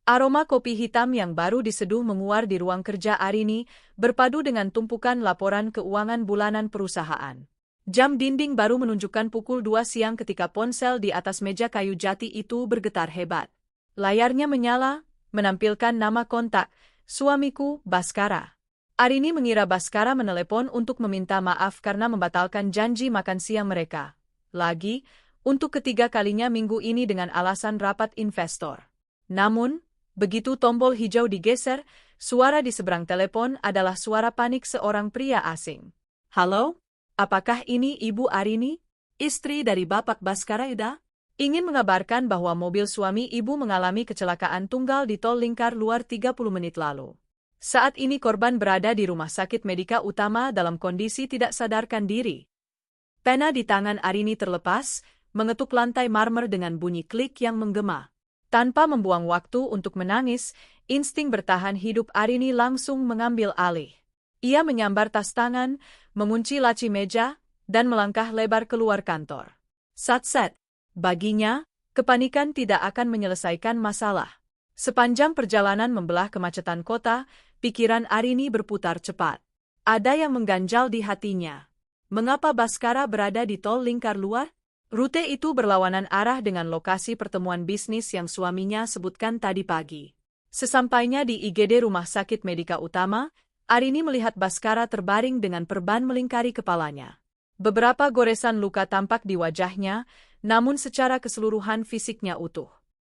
Aroma kopi hitam yang baru diseduh menguar di ruang kerja Arini, berpadu dengan tumpukan laporan keuangan bulanan perusahaan. Jam dinding baru menunjukkan pukul 2 siang ketika ponsel di atas meja kayu jati itu bergetar hebat. Layarnya menyala, menampilkan nama kontak, suamiku, Baskara. Arini mengira Baskara menelepon untuk meminta maaf karena membatalkan janji makan siang mereka. Lagi, untuk ketiga kalinya minggu ini dengan alasan rapat investor. Namun, begitu tombol hijau digeser, suara di seberang telepon adalah suara panik seorang pria asing. Halo? Apakah ini Ibu Arini? Istri dari Bapak Baskara Yuda? Ingin mengabarkan bahwa mobil suami ibu mengalami kecelakaan tunggal di tol lingkar luar 30 menit lalu. Saat ini korban berada di rumah sakit Medika Utama dalam kondisi tidak sadarkan diri. Pena di tangan Arini terlepas, mengetuk lantai marmer dengan bunyi klik yang menggema. Tanpa membuang waktu untuk menangis, insting bertahan hidup Arini langsung mengambil alih. Ia menyambar tas tangan, mengunci laci meja, dan melangkah lebar keluar kantor. Sat-set. Baginya, kepanikan tidak akan menyelesaikan masalah. Sepanjang perjalanan membelah kemacetan kota, pikiran Arini berputar cepat. Ada yang mengganjal di hatinya. Mengapa Baskara berada di tol lingkar luar? Rute itu berlawanan arah dengan lokasi pertemuan bisnis yang suaminya sebutkan tadi pagi. Sesampainya di IGD Rumah Sakit Medika Utama, Arini melihat Baskara terbaring dengan perban melingkari kepalanya. Beberapa goresan luka tampak di wajahnya, namun secara keseluruhan fisiknya utuh.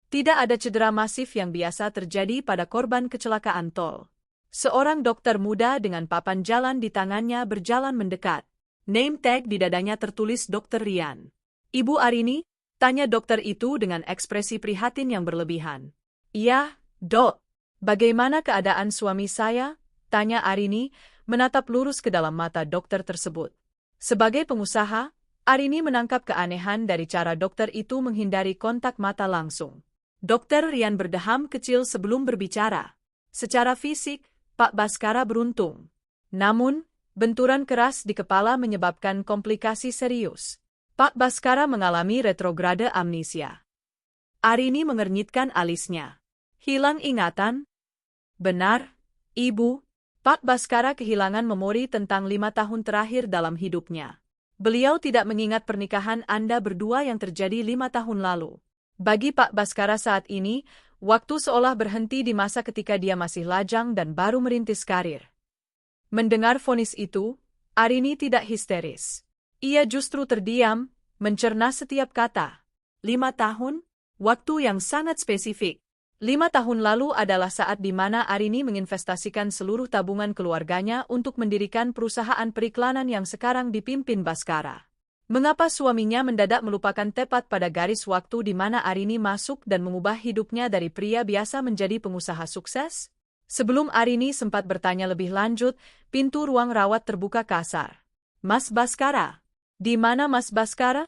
Tidak ada cedera masif yang biasa terjadi pada korban kecelakaan tol. Seorang dokter muda dengan papan jalan di tangannya berjalan mendekat. Name tag di dadanya tertulis Dr. Rian. Ibu Arini, tanya dokter itu dengan ekspresi prihatin yang berlebihan. Iya, Dok. Bagaimana keadaan suami saya? Tanya Arini, menatap lurus ke dalam mata dokter tersebut. Sebagai pengusaha, Arini menangkap keanehan dari cara dokter itu menghindari kontak mata langsung. Dokter Rian berdeham kecil sebelum berbicara. Secara fisik, Pak Baskara beruntung. Namun, benturan keras di kepala menyebabkan komplikasi serius. Pak Baskara mengalami retrograde amnesia. Arini mengernyitkan alisnya. Hilang ingatan? Benar, Ibu. Pak Baskara kehilangan memori tentang 5 tahun terakhir dalam hidupnya. Beliau tidak mengingat pernikahan Anda berdua yang terjadi 5 tahun lalu. Bagi Pak Baskara saat ini, waktu seolah berhenti di masa ketika dia masih lajang dan baru merintis karir. Mendengar vonis itu, Arini tidak histeris. Ia justru terdiam, mencerna setiap kata. 5 tahun? Waktu yang sangat spesifik. 5 tahun lalu adalah saat di mana Arini menginvestasikan seluruh tabungan keluarganya untuk mendirikan perusahaan periklanan yang sekarang dipimpin Baskara. Mengapa suaminya mendadak melupakan tepat pada garis waktu di mana Arini masuk dan mengubah hidupnya dari pria biasa menjadi pengusaha sukses? Sebelum Arini sempat bertanya lebih lanjut, pintu ruang rawat terbuka kasar. Mas Baskara? Di mana Mas Baskara?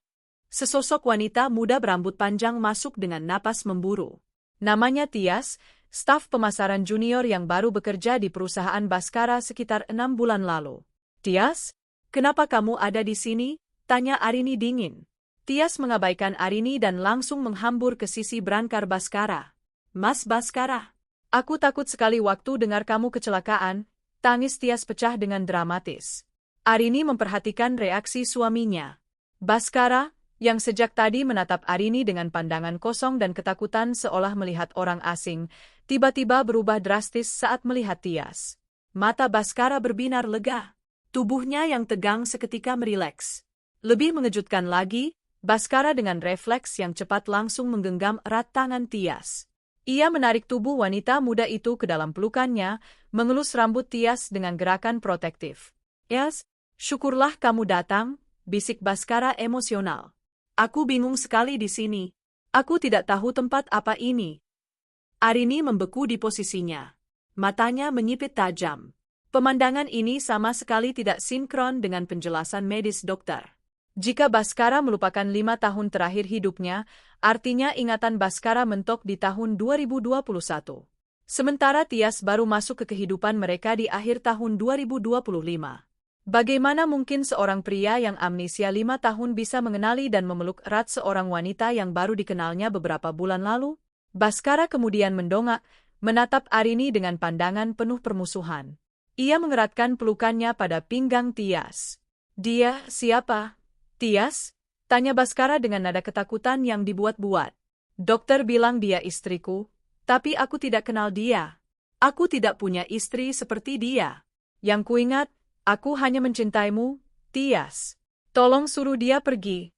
Sesosok wanita muda berambut panjang masuk dengan napas memburu. Namanya Tias, staf pemasaran junior yang baru bekerja di perusahaan Baskara sekitar 6 bulan lalu. Tias, kenapa kamu ada di sini? Tanya Arini dingin. Tias mengabaikan Arini dan langsung menghambur ke sisi berangkar Baskara. Mas Baskara, aku takut sekali waktu dengar kamu kecelakaan. Tangis Tias pecah dengan dramatis. Arini memperhatikan reaksi suaminya. Baskara, yang sejak tadi menatap Arini dengan pandangan kosong dan ketakutan seolah melihat orang asing, tiba-tiba berubah drastis saat melihat Tias. Mata Baskara berbinar lega. Tubuhnya yang tegang seketika merileks. Lebih mengejutkan lagi, Baskara dengan refleks yang cepat langsung menggenggam erat tangan Tias. Ia menarik tubuh wanita muda itu ke dalam pelukannya, mengelus rambut Tias dengan gerakan protektif. Tias, syukurlah kamu datang, bisik Baskara emosional. Aku bingung sekali di sini. Aku tidak tahu tempat apa ini. Arini membeku di posisinya. Matanya menyipit tajam. Pemandangan ini sama sekali tidak sinkron dengan penjelasan medis dokter. Jika Baskara melupakan 5 tahun terakhir hidupnya, artinya ingatan Baskara mentok di tahun 2021. Sementara Tias baru masuk ke kehidupan mereka di akhir tahun 2025. Bagaimana mungkin seorang pria yang amnesia 5 tahun bisa mengenali dan memeluk erat seorang wanita yang baru dikenalnya beberapa bulan lalu? Baskara kemudian mendongak, menatap Arini dengan pandangan penuh permusuhan. Ia mengeratkan pelukannya pada pinggang Tias. "Dia siapa, Tias?" tanya Baskara dengan nada ketakutan yang dibuat-buat. "Dokter bilang dia istriku, tapi aku tidak kenal dia. Aku tidak punya istri seperti dia. Yang kuingat, aku hanya mencintaimu, Tias. Tolong suruh dia pergi."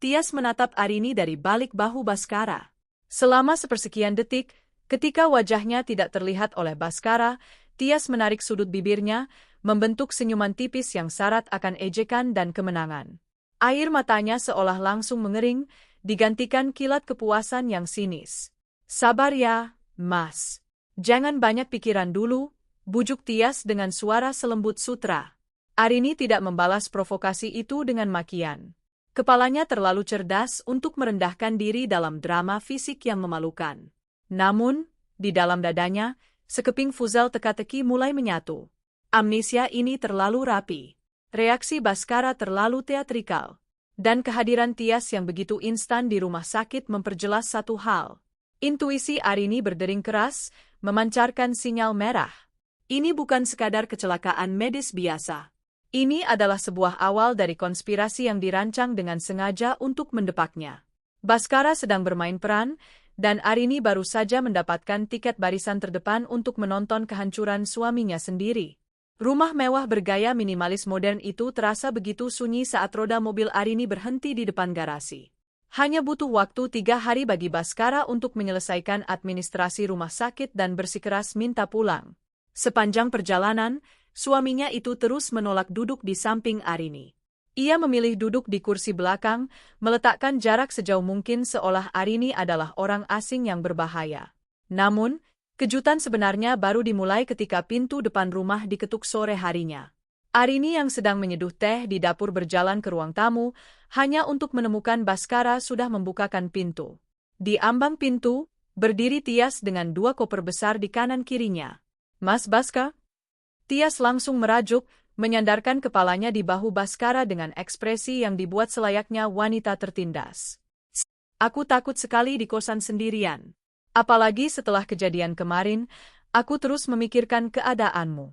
Tias menatap Arini dari balik bahu Baskara. Selama sepersekian detik, ketika wajahnya tidak terlihat oleh Baskara, Tias menarik sudut bibirnya, membentuk senyuman tipis yang syarat akan ejekan dan kemenangan. Air matanya seolah langsung mengering, digantikan kilat kepuasan yang sinis. "Sabar ya, Mas. Jangan banyak pikiran dulu," bujuk Tias dengan suara selembut sutra. Arini tidak membalas provokasi itu dengan makian. Kepalanya terlalu cerdas untuk merendahkan diri dalam drama fisik yang memalukan. Namun, di dalam dadanya, sekeping fuzel teka-teki mulai menyatu. Amnesia ini terlalu rapi. Reaksi Baskara terlalu teatrikal. Dan kehadiran Tias yang begitu instan di rumah sakit memperjelas satu hal. Intuisi Arini berdering keras, memancarkan sinyal merah. Ini bukan sekadar kecelakaan medis biasa. Ini adalah sebuah awal dari konspirasi yang dirancang dengan sengaja untuk mendepaknya. Baskara sedang bermain peran, dan Arini baru saja mendapatkan tiket barisan terdepan untuk menonton kehancuran suaminya sendiri. Rumah mewah bergaya minimalis modern itu terasa begitu sunyi saat roda mobil Arini berhenti di depan garasi. Hanya butuh waktu 3 hari bagi Baskara untuk menyelesaikan administrasi rumah sakit dan bersikeras minta pulang. Sepanjang perjalanan, suaminya itu terus menolak duduk di samping Arini. Ia memilih duduk di kursi belakang, meletakkan jarak sejauh mungkin seolah Arini adalah orang asing yang berbahaya. Namun, kejutan sebenarnya baru dimulai ketika pintu depan rumah diketuk sore harinya. Arini yang sedang menyeduh teh di dapur berjalan ke ruang tamu, hanya untuk menemukan Baskara sudah membukakan pintu. Di ambang pintu, berdiri Tias dengan 2 koper besar di kanan kirinya. "Mas Baska?" Tias langsung merajuk, menyandarkan kepalanya di bahu Baskara dengan ekspresi yang dibuat selayaknya wanita tertindas. "Aku takut sekali di kosan sendirian. Apalagi setelah kejadian kemarin, aku terus memikirkan keadaanmu."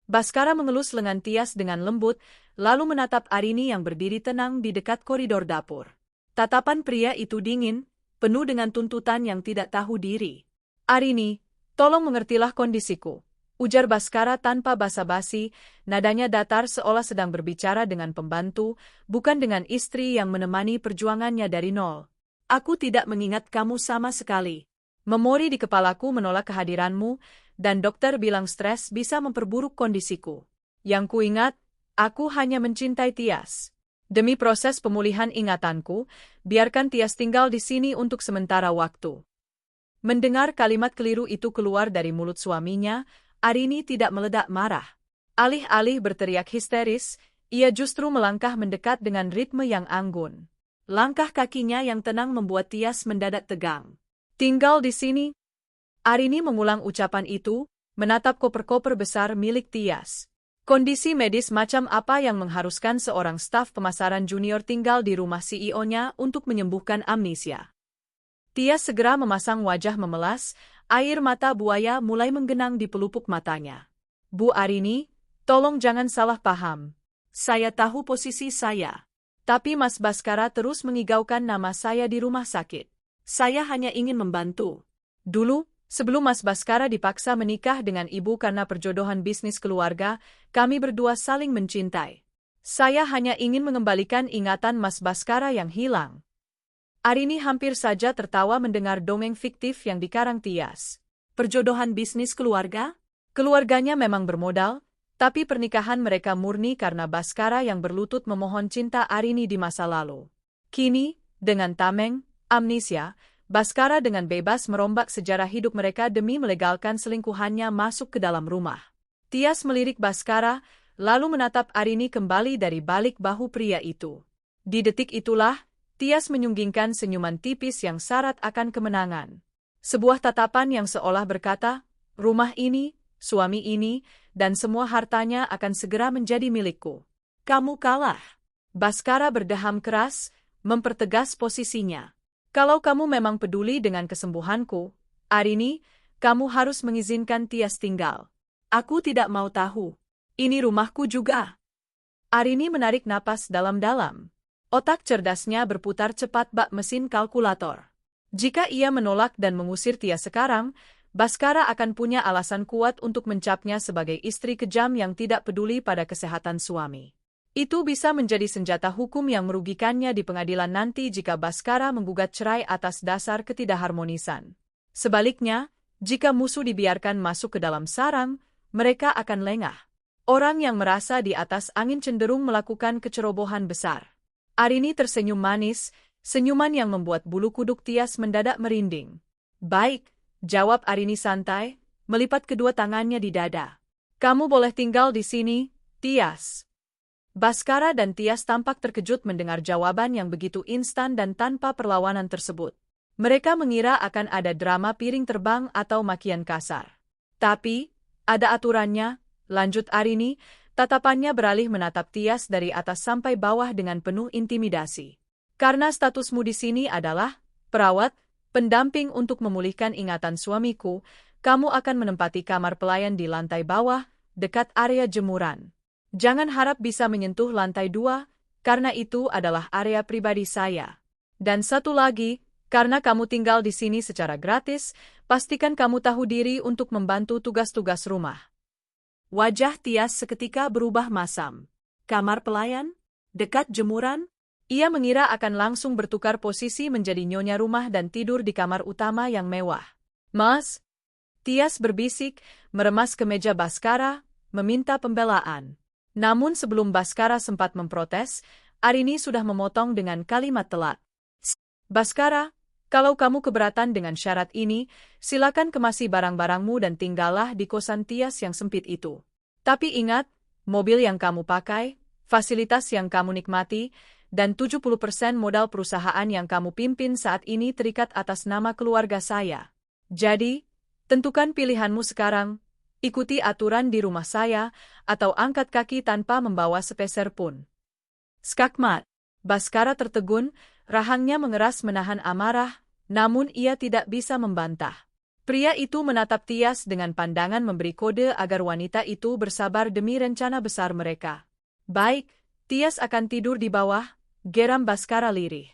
Baskara mengelus lengan Tias dengan lembut, lalu menatap Arini yang berdiri tenang di dekat koridor dapur. Tatapan pria itu dingin, penuh dengan tuntutan yang tidak tahu diri. "Arini, tolong mengertilah kondisiku," ujar Baskara tanpa basa-basi, nadanya datar seolah sedang berbicara dengan pembantu, bukan dengan istri yang menemani perjuangannya dari nol. "Aku tidak mengingat kamu sama sekali. Memori di kepalaku menolak kehadiranmu, dan dokter bilang stres bisa memperburuk kondisiku. Yang kuingat, aku hanya mencintai Tias. Demi proses pemulihan ingatanku, biarkan Tias tinggal di sini untuk sementara waktu." Mendengar kalimat keliru itu keluar dari mulut suaminya, Arini tidak meledak marah. Alih-alih berteriak histeris, ia justru melangkah mendekat dengan ritme yang anggun. Langkah kakinya yang tenang membuat Tias mendadak tegang. "Tinggal di sini?" Arini mengulang ucapan itu, menatap koper-koper besar milik Tias. Kondisi medis macam apa yang mengharuskan seorang staf pemasaran junior tinggal di rumah CEO-nya untuk menyembuhkan amnesia? Tias segera memasang wajah memelas, air mata buaya mulai menggenang di pelupuk matanya. "Bu Arini, tolong jangan salah paham. Saya tahu posisi saya. Tapi Mas Baskara terus mengigaukan nama saya di rumah sakit. Saya hanya ingin membantu. Dulu, sebelum Mas Baskara dipaksa menikah dengan ibu karena perjodohan bisnis keluarga, kami berdua saling mencintai. Saya hanya ingin mengembalikan ingatan Mas Baskara yang hilang." Arini hampir saja tertawa mendengar dongeng fiktif yang dikarang Tias. Perjodohan bisnis keluarga? Keluarganya memang bermodal, tapi pernikahan mereka murni karena Baskara yang berlutut memohon cinta Arini di masa lalu. Kini, dengan tameng, amnesia, Baskara dengan bebas merombak sejarah hidup mereka demi melegalkan selingkuhannya masuk ke dalam rumah. Tias melirik Baskara, lalu menatap Arini kembali dari balik bahu pria itu. Di detik itulah, Tias menyunggingkan senyuman tipis yang syarat akan kemenangan. Sebuah tatapan yang seolah berkata, "Rumah ini, suami ini, dan semua hartanya akan segera menjadi milikku." "Kamu kalah." Baskara berdeham keras, mempertegas posisinya. Kalau kamu memang peduli dengan kesembuhanku, Arini, kamu harus mengizinkan Tias tinggal. Aku tidak mau tahu. Ini rumahku juga. Arini menarik napas dalam-dalam. Otak cerdasnya berputar cepat bak mesin kalkulator. Jika ia menolak dan mengusir Tias sekarang, Baskara akan punya alasan kuat untuk mencapnya sebagai istri kejam yang tidak peduli pada kesehatan suami. Itu bisa menjadi senjata hukum yang merugikannya di pengadilan nanti jika Baskara menggugat cerai atas dasar ketidakharmonisan. Sebaliknya, jika musuh dibiarkan masuk ke dalam sarang, mereka akan lengah. Orang yang merasa di atas angin cenderung melakukan kecerobohan besar. Arini tersenyum manis, senyuman yang membuat bulu kuduk Tias mendadak merinding. Baik, jawab Arini santai, melipat kedua tangannya di dada. Kamu boleh tinggal di sini, Tias. Baskara dan Tias tampak terkejut mendengar jawaban yang begitu instan dan tanpa perlawanan tersebut. Mereka mengira akan ada drama piring terbang atau makian kasar. Tapi, ada aturannya, lanjut Arini, tatapannya beralih menatap Tias dari atas sampai bawah dengan penuh intimidasi. Karena statusmu di sini adalah perawat, pendamping untuk memulihkan ingatan suamiku, kamu akan menempati kamar pelayan di lantai bawah, dekat area jemuran. Jangan harap bisa menyentuh lantai 2, karena itu adalah area pribadi saya. Dan satu lagi, karena kamu tinggal di sini secara gratis, pastikan kamu tahu diri untuk membantu tugas-tugas rumah. Wajah Tias seketika berubah masam. Kamar pelayan? Dekat jemuran? Ia mengira akan langsung bertukar posisi menjadi nyonya rumah dan tidur di kamar utama yang mewah. Mas? Tias berbisik, meremas ke meja Baskara, meminta pembelaan. Namun sebelum Baskara sempat memprotes, Arini sudah memotong dengan kalimat telak. Baskara, kalau kamu keberatan dengan syarat ini, silakan kemasi barang-barangmu dan tinggallah di kosan Tias yang sempit itu. Tapi ingat, mobil yang kamu pakai, fasilitas yang kamu nikmati, dan 70% modal perusahaan yang kamu pimpin saat ini terikat atas nama keluarga saya. Jadi, tentukan pilihanmu sekarang, ikuti aturan di rumah saya, atau angkat kaki tanpa membawa sepeser pun. Skakmat. Baskara tertegun, rahangnya mengeras menahan amarah, namun ia tidak bisa membantah. Pria itu menatap Tias dengan pandangan memberi kode agar wanita itu bersabar demi rencana besar mereka. Baik, Tias akan tidur di bawah, geram Baskara lirih.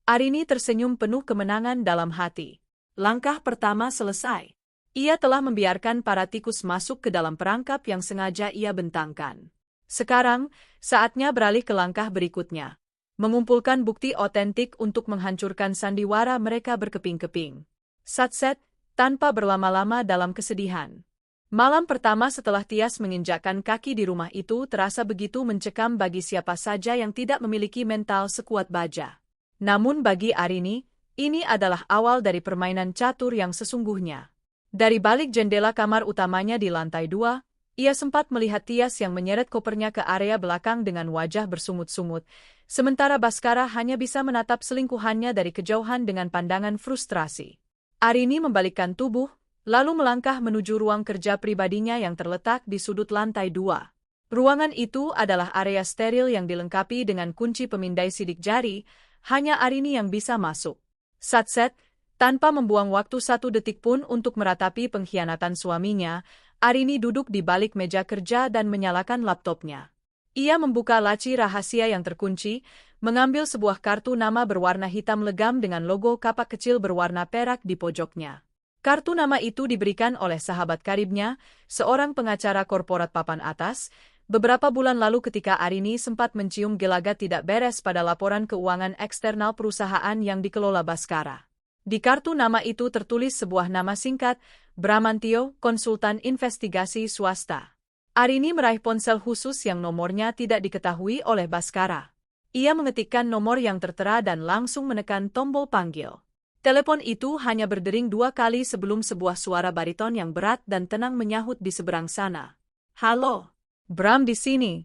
Arini tersenyum penuh kemenangan dalam hati. Langkah pertama selesai. Ia telah membiarkan para tikus masuk ke dalam perangkap yang sengaja ia bentangkan. Sekarang, saatnya beralih ke langkah berikutnya. Mengumpulkan bukti otentik untuk menghancurkan sandiwara mereka berkeping-keping. Satset, tanpa berlama-lama dalam kesedihan. Malam pertama setelah Tias menginjakkan kaki di rumah itu terasa begitu mencekam bagi siapa saja yang tidak memiliki mental sekuat baja. Namun bagi Arini, ini adalah awal dari permainan catur yang sesungguhnya. Dari balik jendela kamar utamanya di lantai 2, ia sempat melihat Tias yang menyeret kopernya ke area belakang dengan wajah bersungut-sungut, sementara Baskara hanya bisa menatap selingkuhannya dari kejauhan dengan pandangan frustrasi. Arini membalikkan tubuh, lalu melangkah menuju ruang kerja pribadinya yang terletak di sudut lantai 2. Ruangan itu adalah area steril yang dilengkapi dengan kunci pemindai sidik jari, hanya Arini yang bisa masuk. Satset, tanpa membuang waktu 1 detik pun untuk meratapi pengkhianatan suaminya, Arini duduk di balik meja kerja dan menyalakan laptopnya. Ia membuka laci rahasia yang terkunci, mengambil sebuah kartu nama berwarna hitam legam dengan logo kapak kecil berwarna perak di pojoknya. Kartu nama itu diberikan oleh sahabat karibnya, seorang pengacara korporat papan atas, beberapa bulan lalu ketika Arini sempat mencium gelagat tidak beres pada laporan keuangan eksternal perusahaan yang dikelola Baskara. Di kartu nama itu tertulis sebuah nama singkat, Bramantio, konsultan investigasi swasta. Arini meraih ponsel khusus yang nomornya tidak diketahui oleh Baskara. Ia mengetikkan nomor yang tertera dan langsung menekan tombol panggil. Telepon itu hanya berdering 2 kali sebelum sebuah suara bariton yang berat dan tenang menyahut di seberang sana. Halo, Bram di sini.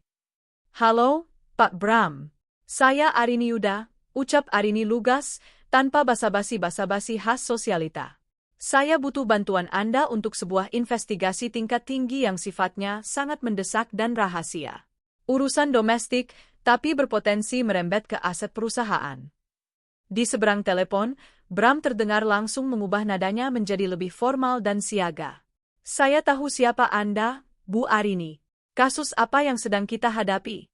Halo, Pak Bram. Saya Arini Yuda, ucap Arini lugas, tanpa basa-basi khas sosialita. Saya butuh bantuan Anda untuk sebuah investigasi tingkat tinggi yang sifatnya sangat mendesak dan rahasia. Urusan domestik, tapi berpotensi merembet ke aset perusahaan. Di seberang telepon, Bram terdengar langsung mengubah nadanya menjadi lebih formal dan siaga. Saya tahu siapa Anda, Bu Arini. Kasus apa yang sedang kita hadapi?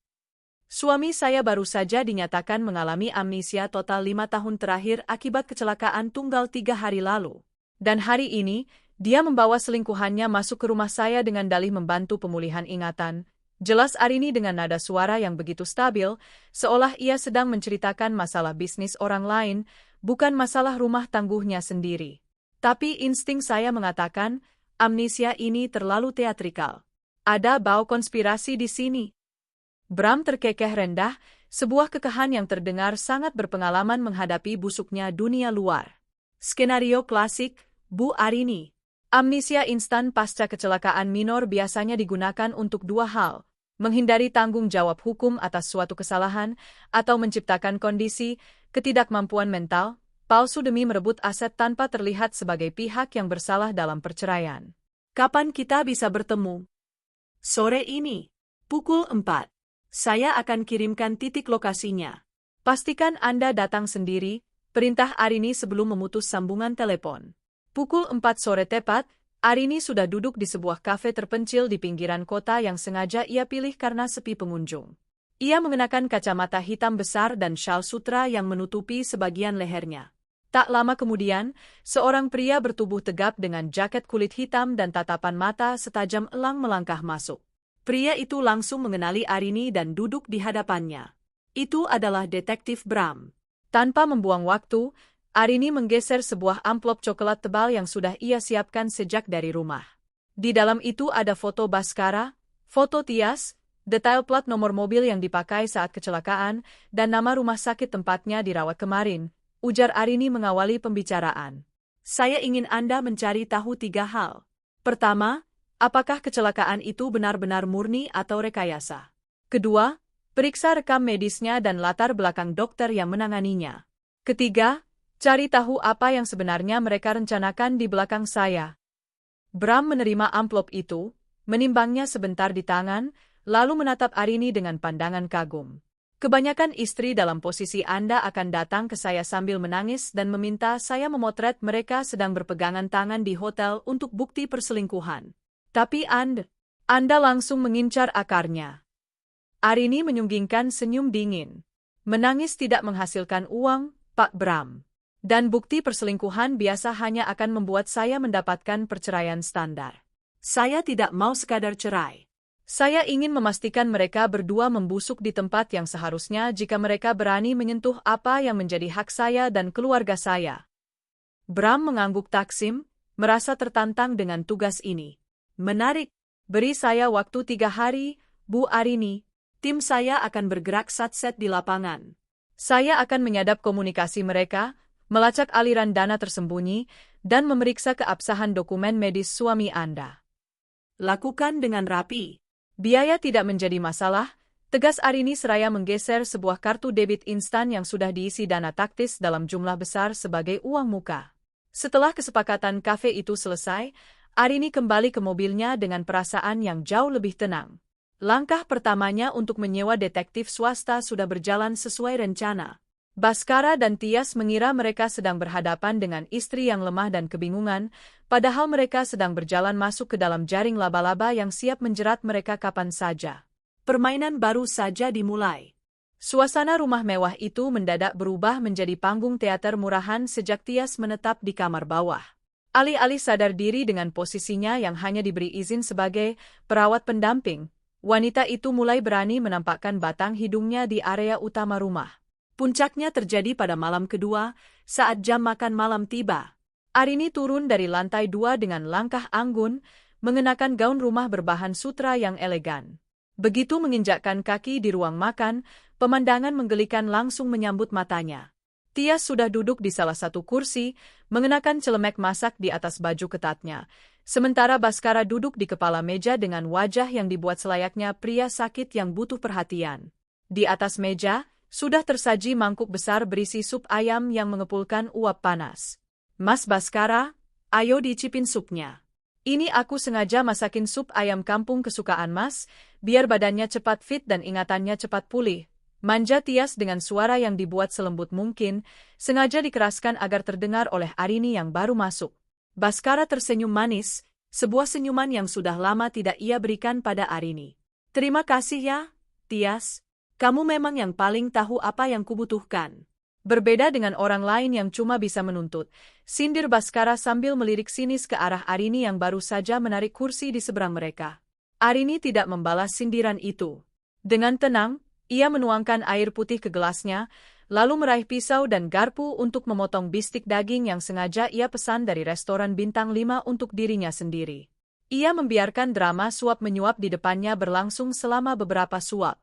Suami saya baru saja dinyatakan mengalami amnesia total 5 tahun terakhir akibat kecelakaan tunggal 3 hari lalu. Dan hari ini, dia membawa selingkuhannya masuk ke rumah saya dengan dalih membantu pemulihan ingatan. Jelas Arini dengan nada suara yang begitu stabil, seolah ia sedang menceritakan masalah bisnis orang lain, bukan masalah rumah tangguhnya sendiri. Tapi insting saya mengatakan, amnesia ini terlalu teatrikal. Ada bau konspirasi di sini. Bram terkekeh rendah, sebuah kekehan yang terdengar sangat berpengalaman menghadapi busuknya dunia luar. Skenario klasik, Bu Arini. Amnesia instan pasca kecelakaan minor biasanya digunakan untuk dua hal, menghindari tanggung jawab hukum atas suatu kesalahan, atau menciptakan kondisi ketidakmampuan mental, palsu demi merebut aset tanpa terlihat sebagai pihak yang bersalah dalam perceraian. Kapan kita bisa bertemu? Sore ini, pukul 4. Saya akan kirimkan titik lokasinya. Pastikan Anda datang sendiri, perintah Arini sebelum memutus sambungan telepon. Pukul 4 sore tepat, Arini sudah duduk di sebuah kafe terpencil di pinggiran kota yang sengaja ia pilih karena sepi pengunjung. Ia mengenakan kacamata hitam besar dan syal sutra yang menutupi sebagian lehernya. Tak lama kemudian, seorang pria bertubuh tegap dengan jaket kulit hitam dan tatapan mata setajam elang melangkah masuk. Pria itu langsung mengenali Arini dan duduk di hadapannya. Itu adalah Detektif Bram. Tanpa membuang waktu, Arini menggeser sebuah amplop coklat tebal yang sudah ia siapkan sejak dari rumah. Di dalam itu ada foto Baskara, foto Tias, detail plat nomor mobil yang dipakai saat kecelakaan, dan nama rumah sakit tempatnya dirawat kemarin, ujar Arini mengawali pembicaraan. Saya ingin Anda mencari tahu 3 hal. Pertama, apakah kecelakaan itu benar-benar murni atau rekayasa? Kedua, periksa rekam medisnya dan latar belakang dokter yang menanganinya. Ketiga, cari tahu apa yang sebenarnya mereka rencanakan di belakang saya. Bram menerima amplop itu, menimbangnya sebentar di tangan, lalu menatap Arini dengan pandangan kagum. Kebanyakan istri dalam posisi Anda akan datang ke saya sambil menangis dan meminta saya memotret mereka sedang berpegangan tangan di hotel untuk bukti perselingkuhan. Tapi Anda langsung mengincar akarnya. Arini menyunggingkan senyum dingin. Menangis tidak menghasilkan uang, Pak Bram. Dan bukti perselingkuhan biasa hanya akan membuat saya mendapatkan perceraian standar. Saya tidak mau sekadar cerai. Saya ingin memastikan mereka berdua membusuk di tempat yang seharusnya jika mereka berani menyentuh apa yang menjadi hak saya dan keluarga saya. Bram mengangguk taksim, merasa tertantang dengan tugas ini. Menarik, beri saya waktu 3 hari, Bu Arini. Tim saya akan bergerak satset di lapangan. Saya akan menyadap komunikasi mereka, melacak aliran dana tersembunyi, dan memeriksa keabsahan dokumen medis suami Anda. Lakukan dengan rapi. Biaya tidak menjadi masalah, tegas Arini seraya menggeser sebuah kartu debit instan yang sudah diisi dana taktis dalam jumlah besar sebagai uang muka. Setelah kesepakatan kafe itu selesai, Arini kembali ke mobilnya dengan perasaan yang jauh lebih tenang. Langkah pertamanya untuk menyewa detektif swasta sudah berjalan sesuai rencana. Baskara dan Tias mengira mereka sedang berhadapan dengan istri yang lemah dan kebingungan, padahal mereka sedang berjalan masuk ke dalam jaring laba-laba yang siap menjerat mereka kapan saja. Permainan baru saja dimulai. Suasana rumah mewah itu mendadak berubah menjadi panggung teater murahan sejak Tias menetap di kamar bawah. Alih-alih sadar diri dengan posisinya yang hanya diberi izin sebagai perawat pendamping, wanita itu mulai berani menampakkan batang hidungnya di area utama rumah. Puncaknya terjadi pada malam kedua, saat jam makan malam tiba. Arini turun dari lantai 2 dengan langkah anggun, mengenakan gaun rumah berbahan sutra yang elegan. Begitu menginjakkan kaki di ruang makan, pemandangan menggelikan langsung menyambut matanya. Tias sudah duduk di salah satu kursi, mengenakan celemek masak di atas baju ketatnya, sementara Baskara duduk di kepala meja dengan wajah yang dibuat selayaknya pria sakit yang butuh perhatian. Di atas meja, sudah tersaji mangkuk besar berisi sup ayam yang mengepulkan uap panas. Mas Baskara, ayo dicipin supnya. Ini aku sengaja masakin sup ayam kampung kesukaan Mas, biar badannya cepat fit dan ingatannya cepat pulih, Manja Tias dengan suara yang dibuat selembut mungkin, sengaja dikeraskan agar terdengar oleh Arini yang baru masuk. Baskara tersenyum manis, sebuah senyuman yang sudah lama tidak ia berikan pada Arini. Terima kasih ya, Tias. Kamu memang yang paling tahu apa yang kubutuhkan. Berbeda dengan orang lain yang cuma bisa menuntut, sindir Baskara sambil melirik sinis ke arah Arini yang baru saja menarik kursi di seberang mereka. Arini tidak membalas sindiran itu. Dengan tenang, ia menuangkan air putih ke gelasnya, lalu meraih pisau dan garpu untuk memotong bistik daging yang sengaja ia pesan dari restoran bintang 5 untuk dirinya sendiri. Ia membiarkan drama suap-menyuap di depannya berlangsung selama beberapa suap.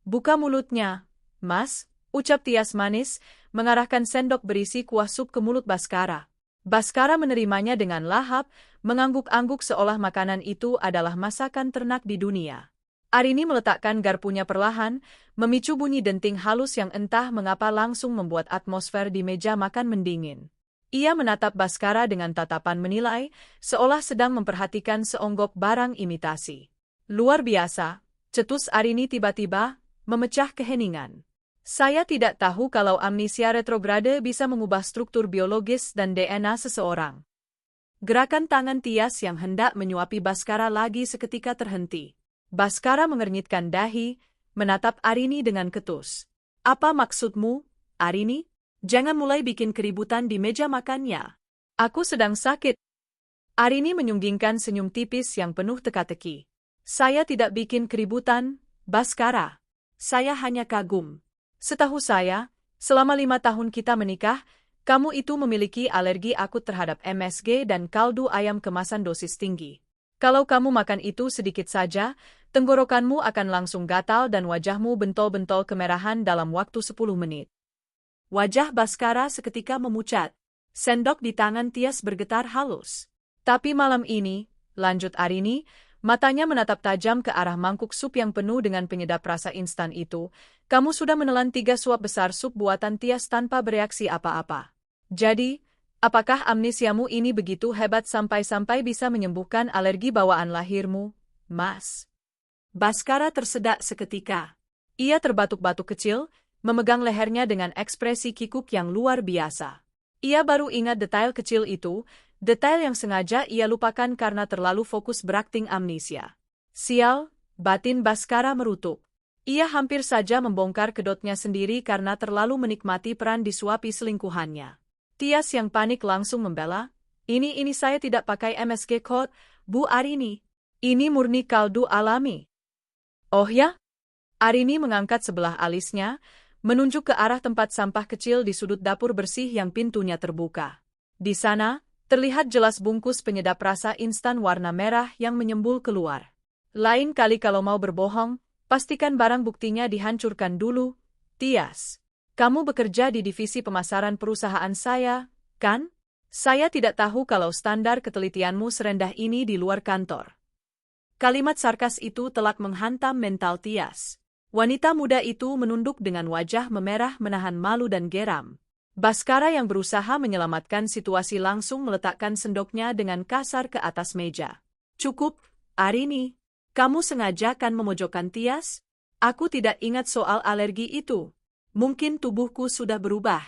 Buka mulutnya, Mas, ucap Tias manis, mengarahkan sendok berisi kuah sup ke mulut Baskara. Baskara menerimanya dengan lahap, mengangguk-angguk seolah makanan itu adalah masakan ternak di dunia. Arini meletakkan garpunya perlahan, memicu bunyi denting halus yang entah mengapa langsung membuat atmosfer di meja makan mendingin. Ia menatap Baskara dengan tatapan menilai, seolah sedang memperhatikan seonggok barang imitasi. Luar biasa, cetus Arini tiba-tiba, memecah keheningan. Saya tidak tahu kalau amnesia retrograde bisa mengubah struktur biologis dan DNA seseorang. Gerakan tangan Tias yang hendak menyuapi Baskara lagi seketika terhenti. Baskara mengernyitkan dahi, menatap Arini dengan ketus. Apa maksudmu, Arini? Jangan mulai bikin keributan di meja makannya. Aku sedang sakit. Arini menyunggingkan senyum tipis yang penuh teka-teki. Saya tidak bikin keributan, Baskara. Saya hanya kagum. Setahu saya, selama 5 tahun kita menikah, kamu itu memiliki alergi akut terhadap MSG dan kaldu ayam kemasan dosis tinggi. Kalau kamu makan itu sedikit saja, tenggorokanmu akan langsung gatal dan wajahmu bentol-bentol kemerahan dalam waktu 10 menit. Wajah Baskara seketika memucat. Sendok di tangan Tias bergetar halus. Tapi malam ini, lanjut Arini, matanya menatap tajam ke arah mangkuk sup yang penuh dengan penyedap rasa instan itu, kamu sudah menelan 3 suap besar sup buatan Tias tanpa bereaksi apa-apa. Jadi, apakah amnesiamu ini begitu hebat sampai-sampai bisa menyembuhkan alergi bawaan lahirmu, Mas? Baskara tersedak seketika. Ia terbatuk-batuk kecil, memegang lehernya dengan ekspresi kikuk yang luar biasa. Ia baru ingat detail kecil itu, detail yang sengaja ia lupakan karena terlalu fokus berakting amnesia. Sial, batin Baskara merutuk. Ia hampir saja membongkar kedotnya sendiri karena terlalu menikmati peran disuapi selingkuhannya. Tias yang panik langsung membela, ini saya tidak pakai MSG kok, Bu Arini. Ini murni kaldu alami. Oh ya? Arini mengangkat sebelah alisnya, menunjuk ke arah tempat sampah kecil di sudut dapur bersih yang pintunya terbuka. Di sana, terlihat jelas bungkus penyedap rasa instan warna merah yang menyembul keluar. Lain kali kalau mau berbohong, pastikan barang buktinya dihancurkan dulu, Tias. Kamu bekerja di divisi pemasaran perusahaan saya, kan? Saya tidak tahu kalau standar ketelitianmu serendah ini di luar kantor. Kalimat sarkas itu telak menghantam mental Tias. Wanita muda itu menunduk dengan wajah memerah menahan malu dan geram. Baskara yang berusaha menyelamatkan situasi langsung meletakkan sendoknya dengan kasar ke atas meja. Cukup, Arini. Kamu sengaja kan memojokkan Tias? Aku tidak ingat soal alergi itu. Mungkin tubuhku sudah berubah.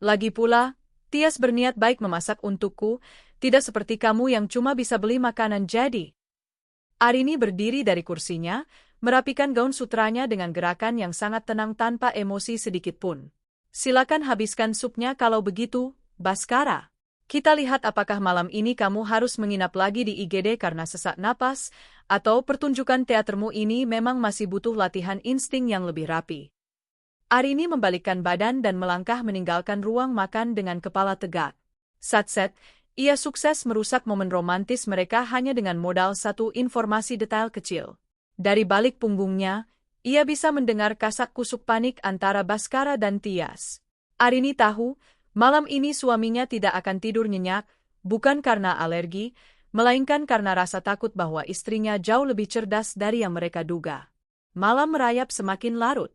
Lagi pula, Tias berniat baik memasak untukku, tidak seperti kamu yang cuma bisa beli makanan jadi. Arini berdiri dari kursinya, merapikan gaun sutranya dengan gerakan yang sangat tenang tanpa emosi sedikitpun. Silakan habiskan supnya kalau begitu, Baskara. Kita lihat apakah malam ini kamu harus menginap lagi di IGD karena sesak napas, atau pertunjukan teatermu ini memang masih butuh latihan insting yang lebih rapi. Arini membalikkan badan dan melangkah meninggalkan ruang makan dengan kepala tegak. Satset, ia sukses merusak momen romantis mereka hanya dengan modal satu informasi detail kecil. Dari balik punggungnya, ia bisa mendengar kasak kusuk panik antara Baskara dan Tias. Arini tahu, malam ini suaminya tidak akan tidur nyenyak, bukan karena alergi, melainkan karena rasa takut bahwa istrinya jauh lebih cerdas dari yang mereka duga. Malam merayap semakin larut.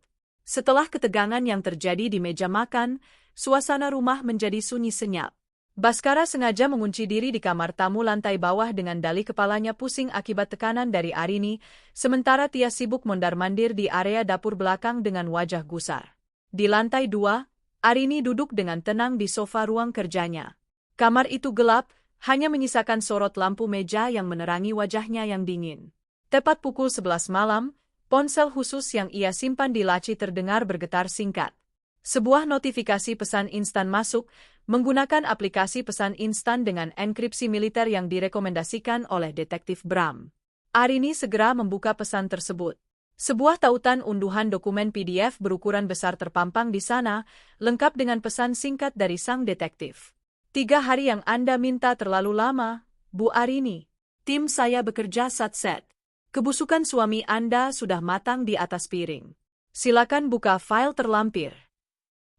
Setelah ketegangan yang terjadi di meja makan, suasana rumah menjadi sunyi senyap. Baskara sengaja mengunci diri di kamar tamu lantai bawah dengan dalih kepalanya pusing akibat tekanan dari Arini, sementara Tias sibuk mondar-mandir di area dapur belakang dengan wajah gusar. Di lantai 2, Arini duduk dengan tenang di sofa ruang kerjanya. Kamar itu gelap, hanya menyisakan sorot lampu meja yang menerangi wajahnya yang dingin. Tepat pukul 11 malam, ponsel khusus yang ia simpan di laci terdengar bergetar singkat. Sebuah notifikasi pesan instan masuk, menggunakan aplikasi pesan instan dengan enkripsi militer yang direkomendasikan oleh Detektif Bram. Arini segera membuka pesan tersebut. Sebuah tautan unduhan dokumen PDF berukuran besar terpampang di sana, lengkap dengan pesan singkat dari sang detektif. 3 hari yang Anda minta terlalu lama, Bu Arini. Tim saya bekerja satset. Kebusukan suami Anda sudah matang di atas piring. Silakan buka file terlampir.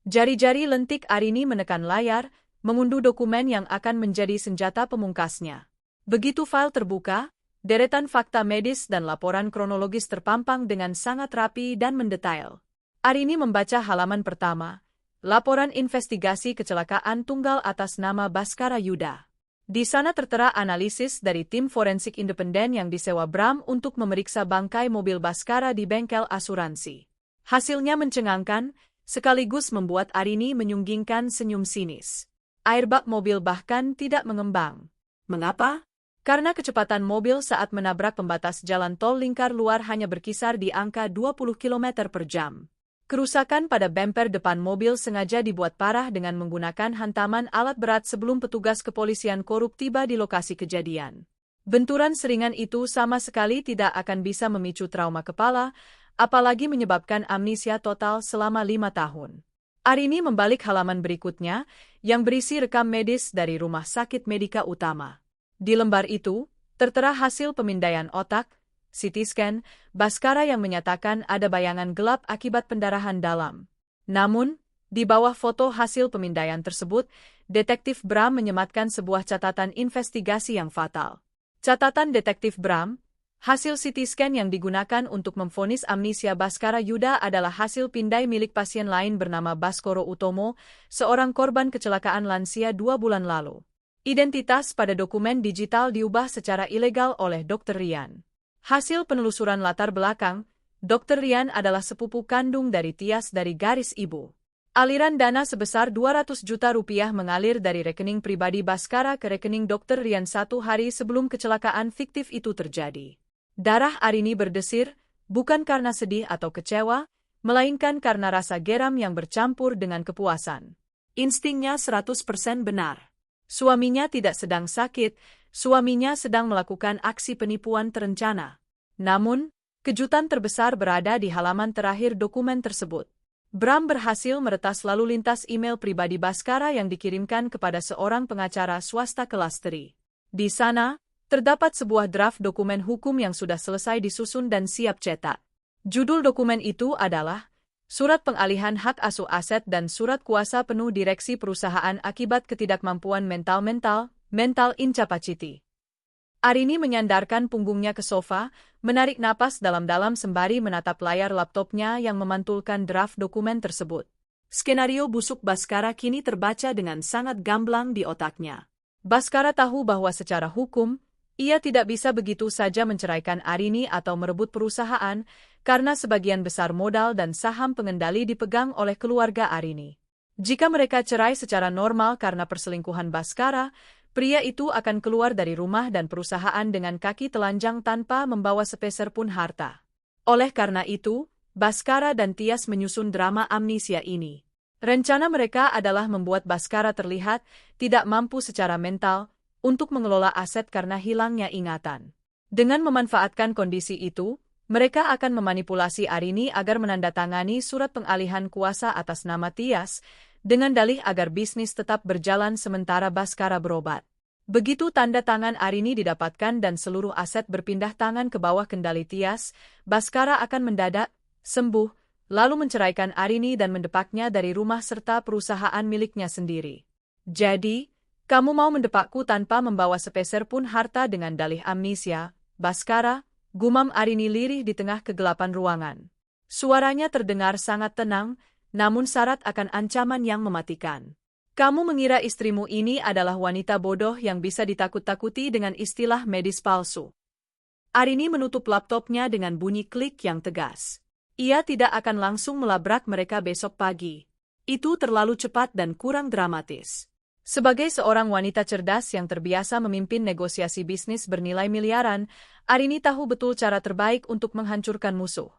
Jari-jari lentik Arini menekan layar, mengunduh dokumen yang akan menjadi senjata pemungkasnya. Begitu file terbuka, deretan fakta medis dan laporan kronologis terpampang dengan sangat rapi dan mendetail. Arini membaca halaman pertama, laporan investigasi kecelakaan tunggal atas nama Baskara Yuda. Di sana tertera analisis dari tim forensik independen yang disewa Bram untuk memeriksa bangkai mobil Baskara di bengkel asuransi. Hasilnya mencengangkan, sekaligus membuat Arini menyunggingkan senyum sinis. Airbag mobil bahkan tidak mengembang. Mengapa? Karena kecepatan mobil saat menabrak pembatas jalan tol lingkar luar hanya berkisar di angka 20 km per jam. Kerusakan pada bemper depan mobil sengaja dibuat parah dengan menggunakan hantaman alat berat sebelum petugas kepolisian korup tiba di lokasi kejadian. Benturan seringan itu sama sekali tidak akan bisa memicu trauma kepala, apalagi menyebabkan amnesia total selama 5 tahun. Arini membalik halaman berikutnya, yang berisi rekam medis dari Rumah Sakit Medika Utama. Di lembar itu, tertera hasil pemindaian otak, CT scan, Baskara yang menyatakan ada bayangan gelap akibat pendarahan dalam. Namun, di bawah foto hasil pemindaian tersebut, Detektif Bram menyematkan sebuah catatan investigasi yang fatal. Catatan Detektif Bram, hasil CT scan yang digunakan untuk memvonis amnesia Baskara Yuda adalah hasil pindai milik pasien lain bernama Baskoro Utomo, seorang korban kecelakaan lansia 2 bulan lalu. Identitas pada dokumen digital diubah secara ilegal oleh Dr. Rian. Hasil penelusuran latar belakang, Dr. Rian adalah sepupu kandung dari Tias dari garis ibu. Aliran dana sebesar 200 juta rupiah mengalir dari rekening pribadi Baskara ke rekening Dr. Rian 1 hari sebelum kecelakaan fiktif itu terjadi. Darah Arini berdesir, bukan karena sedih atau kecewa, melainkan karena rasa geram yang bercampur dengan kepuasan. Instingnya 100% benar. Suaminya tidak sedang sakit, suaminya sedang melakukan aksi penipuan terencana. Namun, kejutan terbesar berada di halaman terakhir dokumen tersebut. Bram berhasil meretas lalu lintas email pribadi Baskara yang dikirimkan kepada seorang pengacara swasta kelas teri. Di sana, terdapat sebuah draft dokumen hukum yang sudah selesai disusun dan siap cetak. Judul dokumen itu adalah Surat Pengalihan Hak Asuh Aset dan Surat Kuasa Penuh Direksi Perusahaan Akibat Ketidakmampuan Mental Incapacity. Arini menyandarkan punggungnya ke sofa, menarik napas dalam-dalam sembari menatap layar laptopnya yang memantulkan draft dokumen tersebut. Skenario busuk Baskara kini terbaca dengan sangat gamblang di otaknya. Baskara tahu bahwa secara hukum, ia tidak bisa begitu saja menceraikan Arini atau merebut perusahaan, karena sebagian besar modal dan saham pengendali dipegang oleh keluarga Arini. Jika mereka cerai secara normal karena perselingkuhan Baskara, pria itu akan keluar dari rumah dan perusahaan dengan kaki telanjang tanpa membawa sepeser pun harta. Oleh karena itu, Baskara dan Tias menyusun drama amnesia ini. Rencana mereka adalah membuat Baskara terlihat tidak mampu secara mental untuk mengelola aset karena hilangnya ingatan. Dengan memanfaatkan kondisi itu, mereka akan memanipulasi Arini agar menandatangani surat pengalihan kuasa atas nama Tias, dengan dalih agar bisnis tetap berjalan sementara Baskara berobat. Begitu tanda tangan Arini didapatkan dan seluruh aset berpindah tangan ke bawah kendali Tias, Baskara akan mendadak sembuh, lalu menceraikan Arini dan mendepaknya dari rumah serta perusahaan miliknya sendiri. Jadi, kamu mau mendepakku tanpa membawa sepeser pun harta dengan dalih amnesia, Baskara, gumam Arini lirih di tengah kegelapan ruangan. Suaranya terdengar sangat tenang, namun syarat akan ancaman yang mematikan. Kamu mengira istrimu ini adalah wanita bodoh yang bisa ditakut-takuti dengan istilah medis palsu. Arini menutup laptopnya dengan bunyi klik yang tegas. Ia tidak akan langsung melabrak mereka besok pagi. Itu terlalu cepat dan kurang dramatis. Sebagai seorang wanita cerdas yang terbiasa memimpin negosiasi bisnis bernilai miliaran, Arini tahu betul cara terbaik untuk menghancurkan musuh.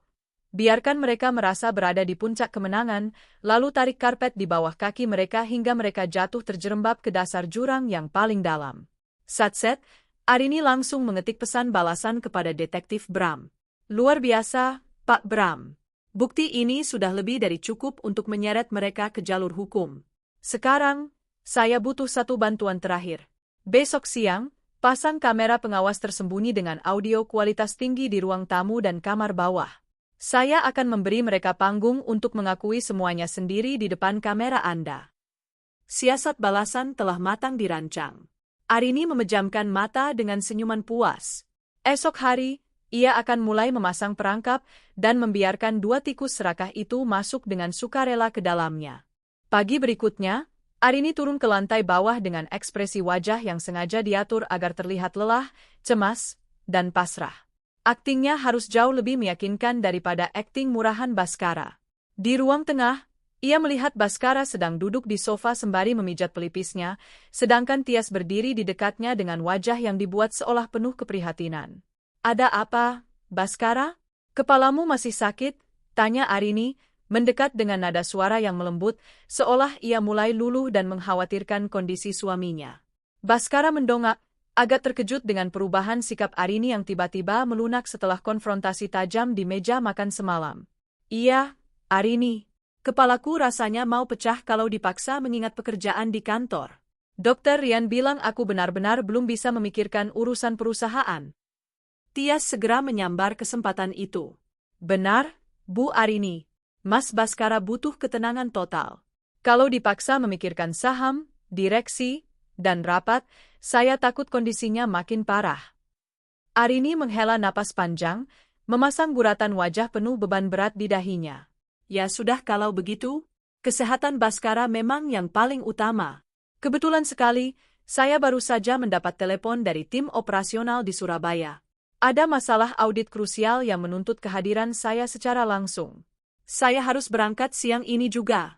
Biarkan mereka merasa berada di puncak kemenangan, lalu tarik karpet di bawah kaki mereka hingga mereka jatuh terjerembab ke dasar jurang yang paling dalam. Satset, Arini langsung mengetik pesan balasan kepada Detektif Bram. Luar biasa, Pak Bram. Bukti ini sudah lebih dari cukup untuk menyeret mereka ke jalur hukum. Sekarang, saya butuh satu bantuan terakhir. Besok siang, pasang kamera pengawas tersembunyi dengan audio kualitas tinggi di ruang tamu dan kamar bawah. Saya akan memberi mereka panggung untuk mengakui semuanya sendiri di depan kamera Anda. Siasat balasan telah matang dirancang. Arini memejamkan mata dengan senyuman puas. Esok hari, ia akan mulai memasang perangkap dan membiarkan dua tikus serakah itu masuk dengan sukarela ke dalamnya. Pagi berikutnya, Arini turun ke lantai bawah dengan ekspresi wajah yang sengaja diatur agar terlihat lelah, cemas, dan pasrah. Aktingnya harus jauh lebih meyakinkan daripada akting murahan Baskara. Di ruang tengah, ia melihat Baskara sedang duduk di sofa sembari memijat pelipisnya, sedangkan Tias berdiri di dekatnya dengan wajah yang dibuat seolah penuh keprihatinan. Ada apa, Baskara? Kepalamu masih sakit? Tanya Arini, mendekat dengan nada suara yang melembut, seolah ia mulai luluh dan mengkhawatirkan kondisi suaminya. Baskara mendongak, agak terkejut dengan perubahan sikap Arini yang tiba-tiba melunak setelah konfrontasi tajam di meja makan semalam. Iya, Arini. Kepalaku rasanya mau pecah kalau dipaksa mengingat pekerjaan di kantor. Dokter Rian bilang aku benar-benar belum bisa memikirkan urusan perusahaan. Tias segera menyambar kesempatan itu. Benar, Bu Arini. Mas Baskara butuh ketenangan total. Kalau dipaksa memikirkan saham, direksi, dan rapat, saya takut kondisinya makin parah. Arini menghela napas panjang, memasang guratan wajah penuh beban berat di dahinya. Ya sudah kalau begitu, kesehatan Baskara memang yang paling utama. Kebetulan sekali, saya baru saja mendapat telepon dari tim operasional di Surabaya. Ada masalah audit krusial yang menuntut kehadiran saya secara langsung. Saya harus berangkat siang ini juga.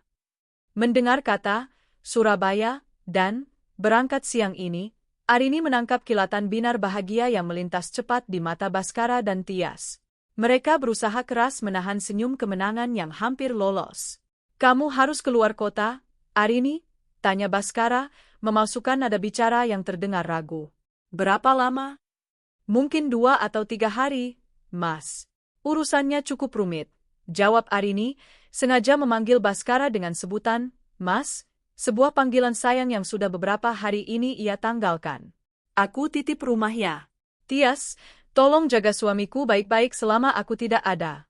Mendengar kata Surabaya dan berangkat siang ini, Arini menangkap kilatan binar bahagia yang melintas cepat di mata Baskara dan Tias. Mereka berusaha keras menahan senyum kemenangan yang hampir lolos. Kamu harus keluar kota, Arini? Tanya Baskara, memasukkan nada bicara yang terdengar ragu. Berapa lama? Mungkin 2 atau 3 hari, Mas. Urusannya cukup rumit, jawab Arini, sengaja memanggil Baskara dengan sebutan, Mas. Sebuah panggilan sayang yang sudah beberapa hari ini ia tanggalkan. Aku titip rumah ya. Tias, tolong jaga suamiku baik-baik selama aku tidak ada.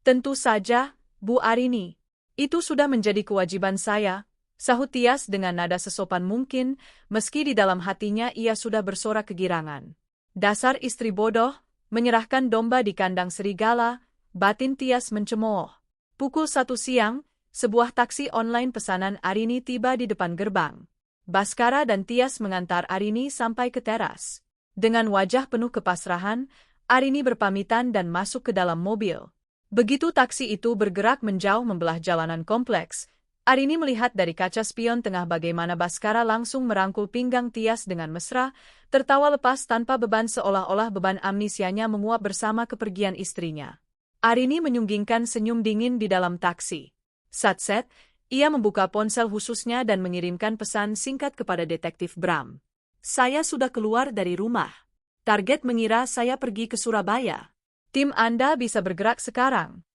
Tentu saja, Bu Arini. Itu sudah menjadi kewajiban saya, sahut Tias dengan nada sesopan mungkin, meski di dalam hatinya ia sudah bersorak kegirangan. Dasar istri bodoh, menyerahkan domba di kandang serigala, batin Tias mencemooh. Pukul 1 siang, sebuah taksi online pesanan Arini tiba di depan gerbang. Baskara dan Tias mengantar Arini sampai ke teras. Dengan wajah penuh kepasrahan, Arini berpamitan dan masuk ke dalam mobil. Begitu taksi itu bergerak menjauh membelah jalanan kompleks, Arini melihat dari kaca spion tengah bagaimana Baskara langsung merangkul pinggang Tias dengan mesra, tertawa lepas tanpa beban seolah-olah beban amnesianya menguap bersama kepergian istrinya. Arini menyunggingkan senyum dingin di dalam taksi. Satset, ia membuka ponsel khususnya dan mengirimkan pesan singkat kepada Detektif Bram. Saya sudah keluar dari rumah. Target mengira saya pergi ke Surabaya. Tim Anda bisa bergerak sekarang.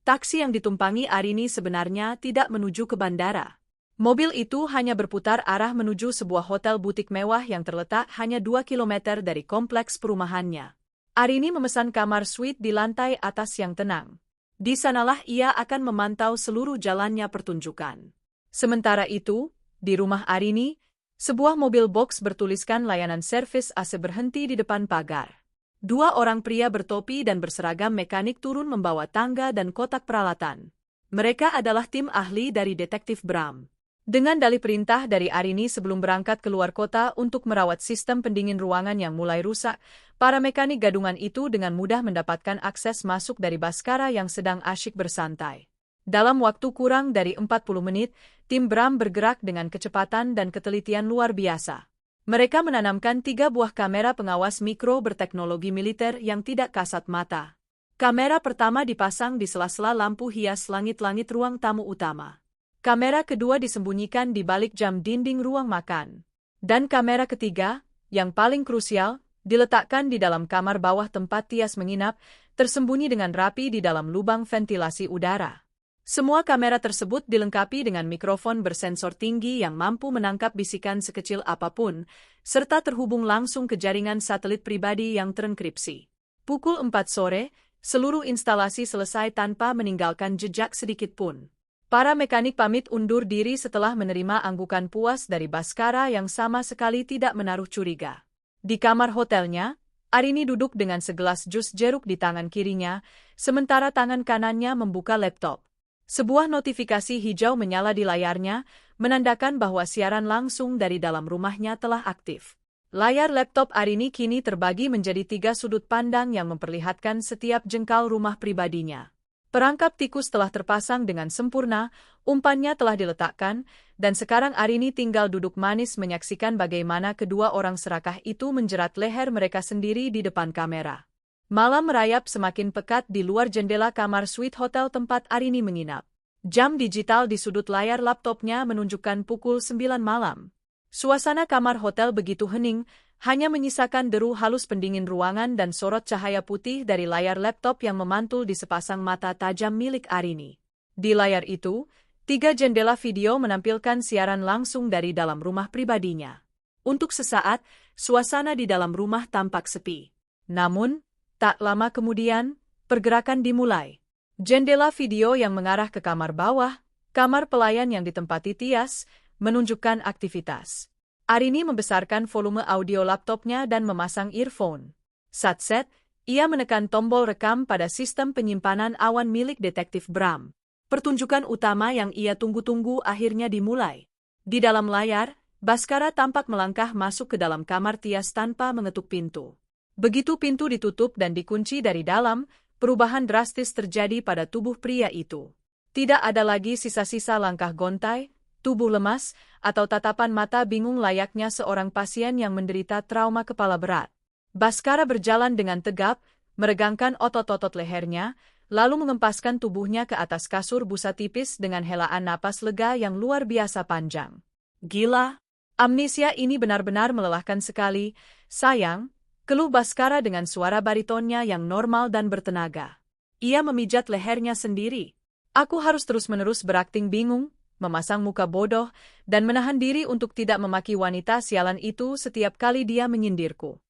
Taksi yang ditumpangi Arini sebenarnya tidak menuju ke bandara. Mobil itu hanya berputar arah menuju sebuah hotel butik mewah yang terletak hanya 2 km dari kompleks perumahannya. Arini memesan kamar suite di lantai atas yang tenang. Di sanalah ia akan memantau seluruh jalannya pertunjukan. Sementara itu, di rumah Arini, sebuah mobil box bertuliskan layanan servis AC berhenti di depan pagar. 2 orang pria bertopi dan berseragam mekanik turun membawa tangga dan kotak peralatan. Mereka adalah tim ahli dari Detektif Bram. Dengan dalih perintah dari Arini sebelum berangkat keluar kota untuk merawat sistem pendingin ruangan yang mulai rusak, para mekanik gadungan itu dengan mudah mendapatkan akses masuk dari Baskara yang sedang asyik bersantai. Dalam waktu kurang dari 40 menit, tim Bram bergerak dengan kecepatan dan ketelitian luar biasa. Mereka menanamkan 3 buah kamera pengawas mikro berteknologi militer yang tidak kasat mata. Kamera pertama dipasang di sela-sela lampu hias langit-langit ruang tamu utama. Kamera kedua disembunyikan di balik jam dinding ruang makan. Dan kamera ketiga, yang paling krusial, diletakkan di dalam kamar bawah tempat Tias menginap, tersembunyi dengan rapi di dalam lubang ventilasi udara. Semua kamera tersebut dilengkapi dengan mikrofon bersensor tinggi yang mampu menangkap bisikan sekecil apapun, serta terhubung langsung ke jaringan satelit pribadi yang terenkripsi. Pukul 4 sore, seluruh instalasi selesai tanpa meninggalkan jejak sedikit pun. Para mekanik pamit undur diri setelah menerima anggukan puas dari Baskara yang sama sekali tidak menaruh curiga. Di kamar hotelnya, Arini duduk dengan segelas jus jeruk di tangan kirinya, sementara tangan kanannya membuka laptop. Sebuah notifikasi hijau menyala di layarnya, menandakan bahwa siaran langsung dari dalam rumahnya telah aktif. Layar laptop Arini kini terbagi menjadi 3 sudut pandang yang memperlihatkan setiap jengkal rumah pribadinya. Perangkap tikus telah terpasang dengan sempurna, umpannya telah diletakkan, dan sekarang Arini tinggal duduk manis menyaksikan bagaimana kedua orang serakah itu menjerat leher mereka sendiri di depan kamera. Malam merayap semakin pekat di luar jendela kamar suite hotel tempat Arini menginap. Jam digital di sudut layar laptopnya menunjukkan pukul 9 malam. Suasana kamar hotel begitu hening, hanya menyisakan deru halus pendingin ruangan dan sorot cahaya putih dari layar laptop yang memantul di sepasang mata tajam milik Arini. Di layar itu, 3 jendela video menampilkan siaran langsung dari dalam rumah pribadinya. Untuk sesaat, suasana di dalam rumah tampak sepi. Namun, tak lama kemudian, pergerakan dimulai. Jendela video yang mengarah ke kamar bawah, kamar pelayan yang ditempati Tias, menunjukkan aktivitas. Arini membesarkan volume audio laptopnya dan memasang earphone. Satset, ia menekan tombol rekam pada sistem penyimpanan awan milik detektif Bram. Pertunjukan utama yang ia tunggu-tunggu akhirnya dimulai. Di dalam layar, Baskara tampak melangkah masuk ke dalam kamar Tias tanpa mengetuk pintu. Begitu pintu ditutup dan dikunci dari dalam, perubahan drastis terjadi pada tubuh pria itu. Tidak ada lagi sisa-sisa langkah gontai, tubuh lemas, atau tatapan mata bingung layaknya seorang pasien yang menderita trauma kepala berat. Baskara berjalan dengan tegap, meregangkan otot-otot lehernya, lalu mengempaskan tubuhnya ke atas kasur busa tipis dengan helaan napas lega yang luar biasa panjang. Gila, amnesia ini benar-benar melelahkan sekali, sayang, keluh Baskara dengan suara baritonnya yang normal dan bertenaga. Ia memijat lehernya sendiri. Aku harus terus-menerus berakting bingung, memasang muka bodoh, dan menahan diri untuk tidak memaki wanita sialan itu setiap kali dia menyindirku.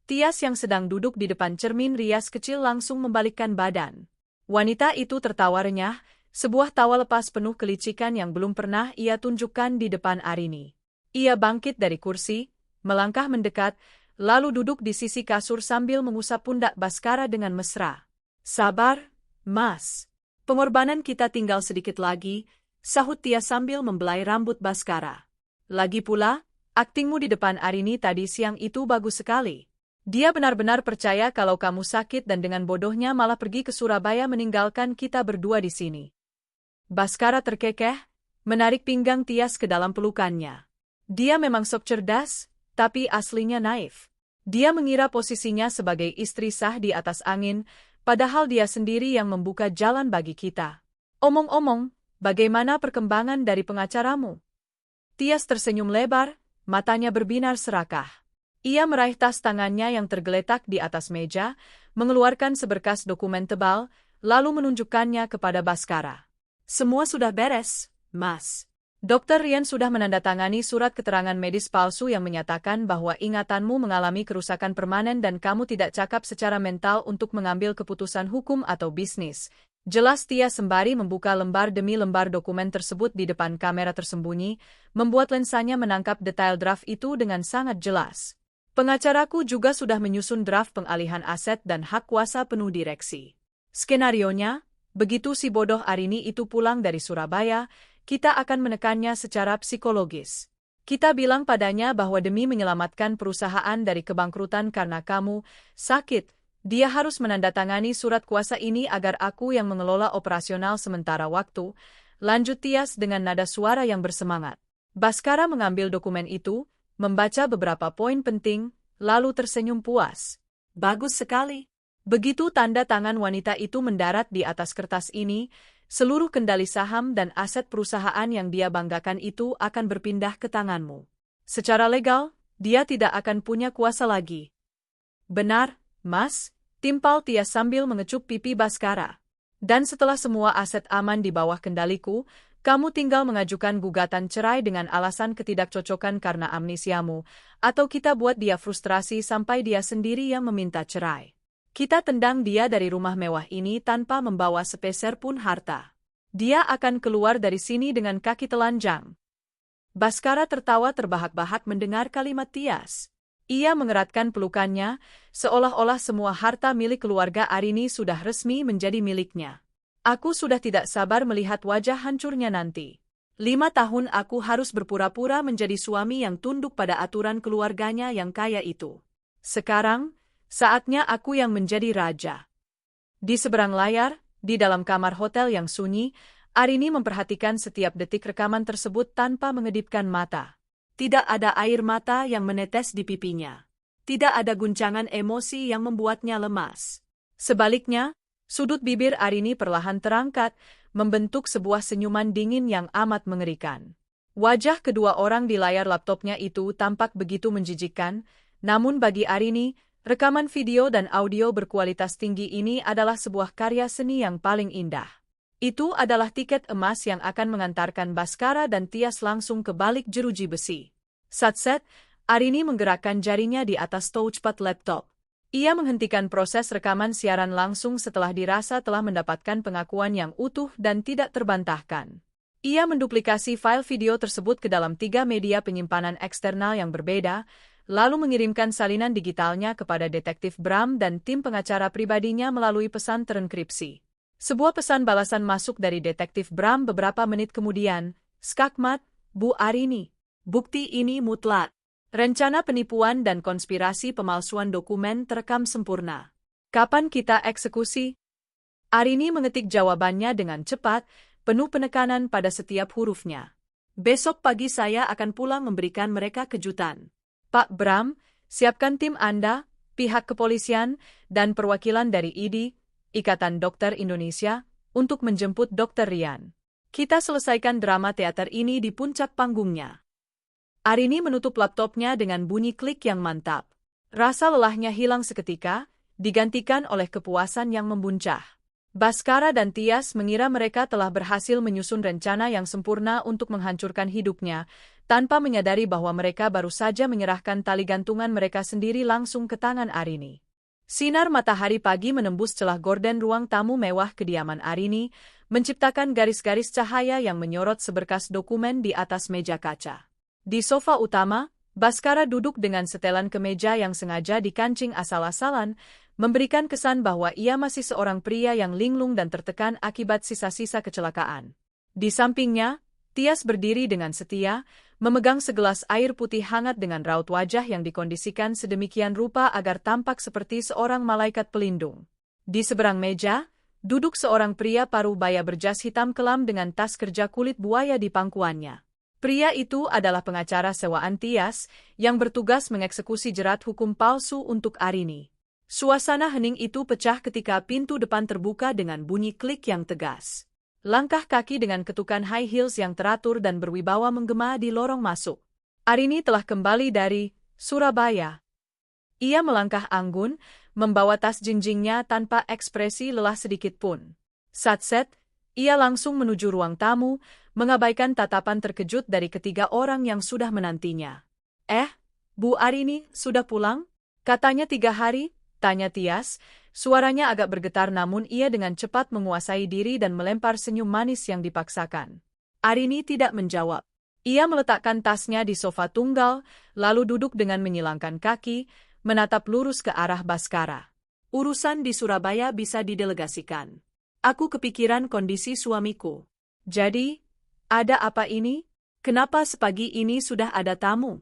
Tias yang sedang duduk di depan cermin rias kecil langsung membalikkan badan. Wanita itu tertawa renyah, sebuah tawa lepas penuh kelicikan yang belum pernah ia tunjukkan di depan Arini. Ia bangkit dari kursi, melangkah mendekat, lalu duduk di sisi kasur sambil mengusap pundak Baskara dengan mesra. Sabar, Mas. Pengorbanan kita tinggal sedikit lagi, sahut Tias sambil membelai rambut Baskara. Lagi pula, aktingmu di depan Arini tadi siang itu bagus sekali. Dia benar-benar percaya kalau kamu sakit dan dengan bodohnya malah pergi ke Surabaya meninggalkan kita berdua di sini. Baskara terkekeh, menarik pinggang Tias ke dalam pelukannya. Dia memang sok cerdas, tapi aslinya naif. Dia mengira posisinya sebagai istri sah di atas angin, padahal dia sendiri yang membuka jalan bagi kita. Omong-omong, bagaimana perkembangan dari pengacaramu? Tias tersenyum lebar, matanya berbinar serakah. Ia meraih tas tangannya yang tergeletak di atas meja, mengeluarkan seberkas dokumen tebal, lalu menunjukkannya kepada Baskara. Semua sudah beres, Mas. Dr. Rian sudah menandatangani surat keterangan medis palsu yang menyatakan bahwa ingatanmu mengalami kerusakan permanen dan kamu tidak cakap secara mental untuk mengambil keputusan hukum atau bisnis. Jelas Tias sembari membuka lembar demi lembar dokumen tersebut di depan kamera tersembunyi, membuat lensanya menangkap detail draft itu dengan sangat jelas. Pengacaraku juga sudah menyusun draft pengalihan aset dan hak kuasa penuh direksi. Skenarionya, begitu si bodoh Arini itu pulang dari Surabaya, kita akan menekannya secara psikologis. Kita bilang padanya bahwa demi menyelamatkan perusahaan dari kebangkrutan karena kamu sakit, dia harus menandatangani surat kuasa ini agar aku yang mengelola operasional sementara waktu, lanjut Tias dengan nada suara yang bersemangat. Baskara mengambil dokumen itu, membaca beberapa poin penting, lalu tersenyum puas. Bagus sekali. Begitu tanda tangan wanita itu mendarat di atas kertas ini, seluruh kendali saham dan aset perusahaan yang dia banggakan itu akan berpindah ke tanganmu. Secara legal, dia tidak akan punya kuasa lagi. Benar, Mas, timpal Tias sambil mengecup pipi Baskara. Dan setelah semua aset aman di bawah kendaliku, kamu tinggal mengajukan gugatan cerai dengan alasan ketidakcocokan karena amnesiamu, atau kita buat dia frustrasi sampai dia sendiri yang meminta cerai. Kita tendang dia dari rumah mewah ini tanpa membawa sepeser pun harta. Dia akan keluar dari sini dengan kaki telanjang. Baskara tertawa terbahak-bahak mendengar kalimat Tias. Ia mengeratkan pelukannya, seolah-olah semua harta milik keluarga Arini sudah resmi menjadi miliknya. Aku sudah tidak sabar melihat wajah hancurnya nanti. 5 tahun aku harus berpura-pura menjadi suami yang tunduk pada aturan keluarganya yang kaya itu. Sekarang, saatnya aku yang menjadi raja. Di seberang layar, di dalam kamar hotel yang sunyi, Arini memperhatikan setiap detik rekaman tersebut tanpa mengedipkan mata. Tidak ada air mata yang menetes di pipinya. Tidak ada guncangan emosi yang membuatnya lemas. Sebaliknya, sudut bibir Arini perlahan terangkat, membentuk sebuah senyuman dingin yang amat mengerikan. Wajah kedua orang di layar laptopnya itu tampak begitu menjijikkan, namun bagi Arini, rekaman video dan audio berkualitas tinggi ini adalah sebuah karya seni yang paling indah. Itu adalah tiket emas yang akan mengantarkan Baskara dan Tias langsung ke balik jeruji besi. Satset, Arini menggerakkan jarinya di atas touchpad laptop. Ia menghentikan proses rekaman siaran langsung setelah dirasa telah mendapatkan pengakuan yang utuh dan tidak terbantahkan. Ia menduplikasi file video tersebut ke dalam 3 media penyimpanan eksternal yang berbeda, lalu mengirimkan salinan digitalnya kepada Detektif Bram dan tim pengacara pribadinya melalui pesan terenkripsi. Sebuah pesan balasan masuk dari Detektif Bram beberapa menit kemudian, "Skakmat, Bu Arini. Bukti ini mutlak. Rencana penipuan dan konspirasi pemalsuan dokumen terekam sempurna. Kapan kita eksekusi?" Arini mengetik jawabannya dengan cepat, penuh penekanan pada setiap hurufnya. "Besok pagi saya akan pulang memberikan mereka kejutan. Pak Bram, siapkan tim Anda, pihak kepolisian, dan perwakilan dari ID, Ikatan Dokter Indonesia, untuk menjemput Dr. Rian. Kita selesaikan drama teater ini di puncak panggungnya." Arini menutup laptopnya dengan bunyi klik yang mantap. Rasa lelahnya hilang seketika, digantikan oleh kepuasan yang membuncah. Baskara dan Tias mengira mereka telah berhasil menyusun rencana yang sempurna untuk menghancurkan hidupnya, tanpa menyadari bahwa mereka baru saja menyerahkan tali gantungan mereka sendiri langsung ke tangan Arini. Sinar matahari pagi menembus celah gorden ruang tamu mewah kediaman Arini, menciptakan garis-garis cahaya yang menyorot seberkas dokumen di atas meja kaca. Di sofa utama, Baskara duduk dengan setelan kemeja yang sengaja dikancing asal-asalan, memberikan kesan bahwa ia masih seorang pria yang linglung dan tertekan akibat sisa-sisa kecelakaan. Di sampingnya, Tias berdiri dengan setia, memegang segelas air putih hangat dengan raut wajah yang dikondisikan sedemikian rupa agar tampak seperti seorang malaikat pelindung. Di seberang meja, duduk seorang pria parubaya berjas hitam kelam dengan tas kerja kulit buaya di pangkuannya. Pria itu adalah pengacara sewaan Tias, yang bertugas mengeksekusi jerat hukum palsu untuk Arini. Suasana hening itu pecah ketika pintu depan terbuka dengan bunyi klik yang tegas. Langkah kaki dengan ketukan high heels yang teratur dan berwibawa menggema di lorong masuk. Arini telah kembali dari Surabaya. Ia melangkah anggun, membawa tas jinjingnya tanpa ekspresi lelah sedikit pun. Satset, ia langsung menuju ruang tamu, mengabaikan tatapan terkejut dari ketiga orang yang sudah menantinya. Bu Arini, sudah pulang? Katanya 3 hari, tanya Tias. Suaranya agak bergetar namun ia dengan cepat menguasai diri dan melempar senyum manis yang dipaksakan. Arini tidak menjawab. Ia meletakkan tasnya di sofa tunggal, lalu duduk dengan menyilangkan kaki, menatap lurus ke arah Baskara. "Urusan di Surabaya bisa didelegasikan. Aku kepikiran kondisi suamiku. Jadi, Ada apa ini? Kenapa sepagi ini sudah ada tamu?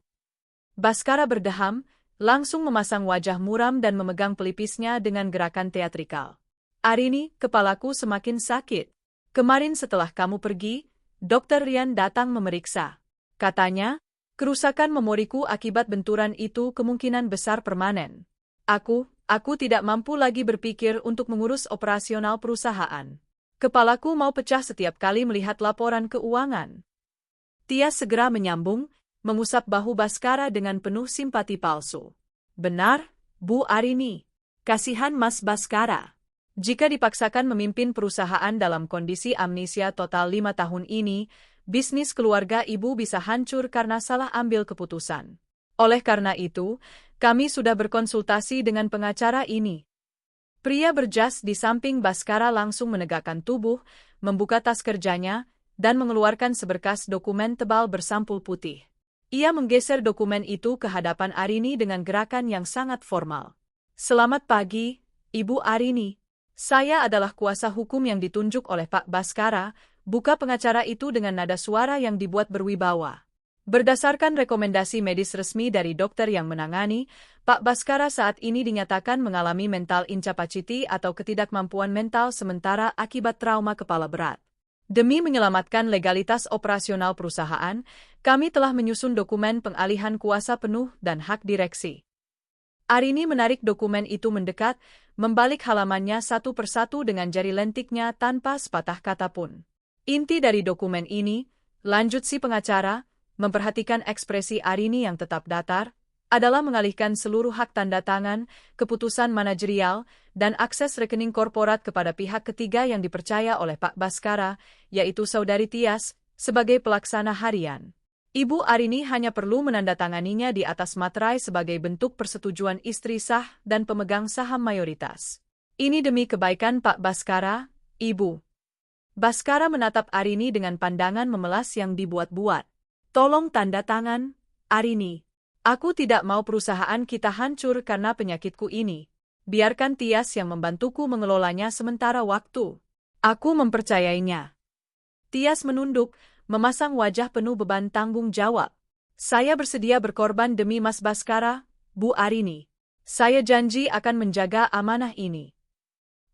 Baskara berdeham, langsung memasang wajah muram dan memegang pelipisnya dengan gerakan teatrikal. Arini, kepalaku semakin sakit. Kemarin setelah kamu pergi, Dokter Rian datang memeriksa. Katanya, kerusakan memoriku akibat benturan itu kemungkinan besar permanen. Aku tidak mampu lagi berpikir untuk mengurus operasional perusahaan. Kepalaku mau pecah setiap kali melihat laporan keuangan. Tias segera menyambung, mengusap bahu Baskara dengan penuh simpati palsu. Benar, Bu Arini. Kasihan Mas Baskara. Jika dipaksakan memimpin perusahaan dalam kondisi amnesia total 5 tahun ini, bisnis keluarga ibu bisa hancur karena salah ambil keputusan. Oleh karena itu, kami sudah berkonsultasi dengan pengacara ini. Pria berjas di samping Baskara langsung menegakkan tubuh, membuka tas kerjanya, dan mengeluarkan seberkas dokumen tebal bersampul putih. Ia menggeser dokumen itu ke hadapan Arini dengan gerakan yang sangat formal. Selamat pagi, Ibu Arini. Saya adalah kuasa hukum yang ditunjuk oleh Pak Baskara, buka pengacara itu dengan nada suara yang dibuat berwibawa. Berdasarkan rekomendasi medis resmi dari dokter yang menangani, Pak Baskara saat ini dinyatakan mengalami mental incapacity atau ketidakmampuan mental sementara akibat trauma kepala berat. Demi menyelamatkan legalitas operasional perusahaan, kami telah menyusun dokumen pengalihan kuasa penuh dan hak direksi. Arini menarik dokumen itu mendekat, membalik halamannya satu persatu dengan jari lentiknya tanpa sepatah kata pun. Inti dari dokumen ini, lanjut si pengacara, memperhatikan ekspresi Arini yang tetap datar, adalah mengalihkan seluruh hak tanda tangan, keputusan manajerial, dan akses rekening korporat kepada pihak ketiga yang dipercaya oleh Pak Baskara, yaitu Saudari Tias, sebagai pelaksana harian. Ibu Arini hanya perlu menandatanganinya di atas materai sebagai bentuk persetujuan istri sah dan pemegang saham mayoritas. Ini demi kebaikan Pak Baskara, Ibu. Baskara menatap Arini dengan pandangan memelas yang dibuat-buat. Tolong tanda tangan, Arini. Aku tidak mau perusahaan kita hancur karena penyakitku ini. Biarkan Tias yang membantuku mengelolanya sementara waktu. Aku mempercayainya. Tias menunduk, memasang wajah penuh beban tanggung jawab. Saya bersedia berkorban demi Mas Baskara, Bu Arini. Saya janji akan menjaga amanah ini.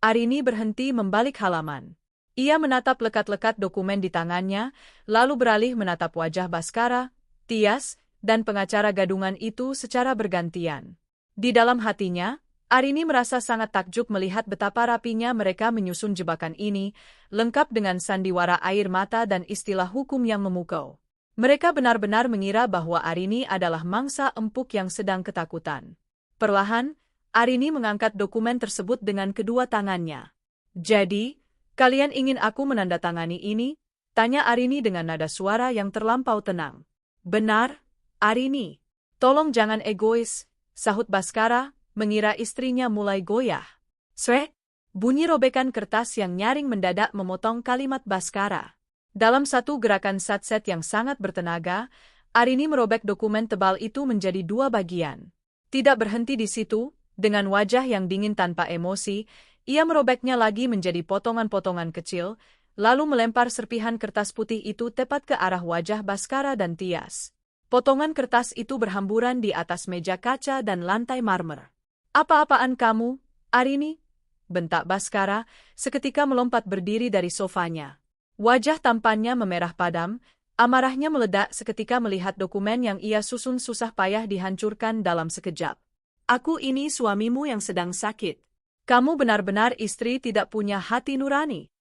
Arini berhenti membalik halaman. Ia menatap lekat-lekat dokumen di tangannya, lalu beralih menatap wajah Baskara, Tias, dan pengacara gadungan itu secara bergantian. Di dalam hatinya, Arini merasa sangat takjub melihat betapa rapinya mereka menyusun jebakan ini, lengkap dengan sandiwara air mata dan istilah hukum yang memukau. Mereka benar-benar mengira bahwa Arini adalah mangsa empuk yang sedang ketakutan. Perlahan, Arini mengangkat dokumen tersebut dengan kedua tangannya. Jadi, kalian ingin aku menandatangani ini? Tanya Arini dengan nada suara yang terlampau tenang. Benar, Arini. Tolong jangan egois, sahut Baskara, mengira istrinya mulai goyah. Srek, bunyi robekan kertas yang nyaring mendadak memotong kalimat Baskara. Dalam satu gerakan satset yang sangat bertenaga, Arini merobek dokumen tebal itu menjadi dua bagian. Tidak berhenti di situ, dengan wajah yang dingin tanpa emosi, ia merobeknya lagi menjadi potongan-potongan kecil, lalu melempar serpihan kertas putih itu tepat ke arah wajah Baskara dan Tias. Potongan kertas itu berhamburan di atas meja kaca dan lantai marmer. Apa-apaan kamu, Arini? Bentak Baskara, seketika melompat berdiri dari sofanya. Wajah tampannya memerah padam, amarahnya meledak seketika melihat dokumen yang ia susun susah payah dihancurkan dalam sekejap. Aku ini suamimu yang sedang sakit. Kamu benar-benar istri tidak punya hati nurani.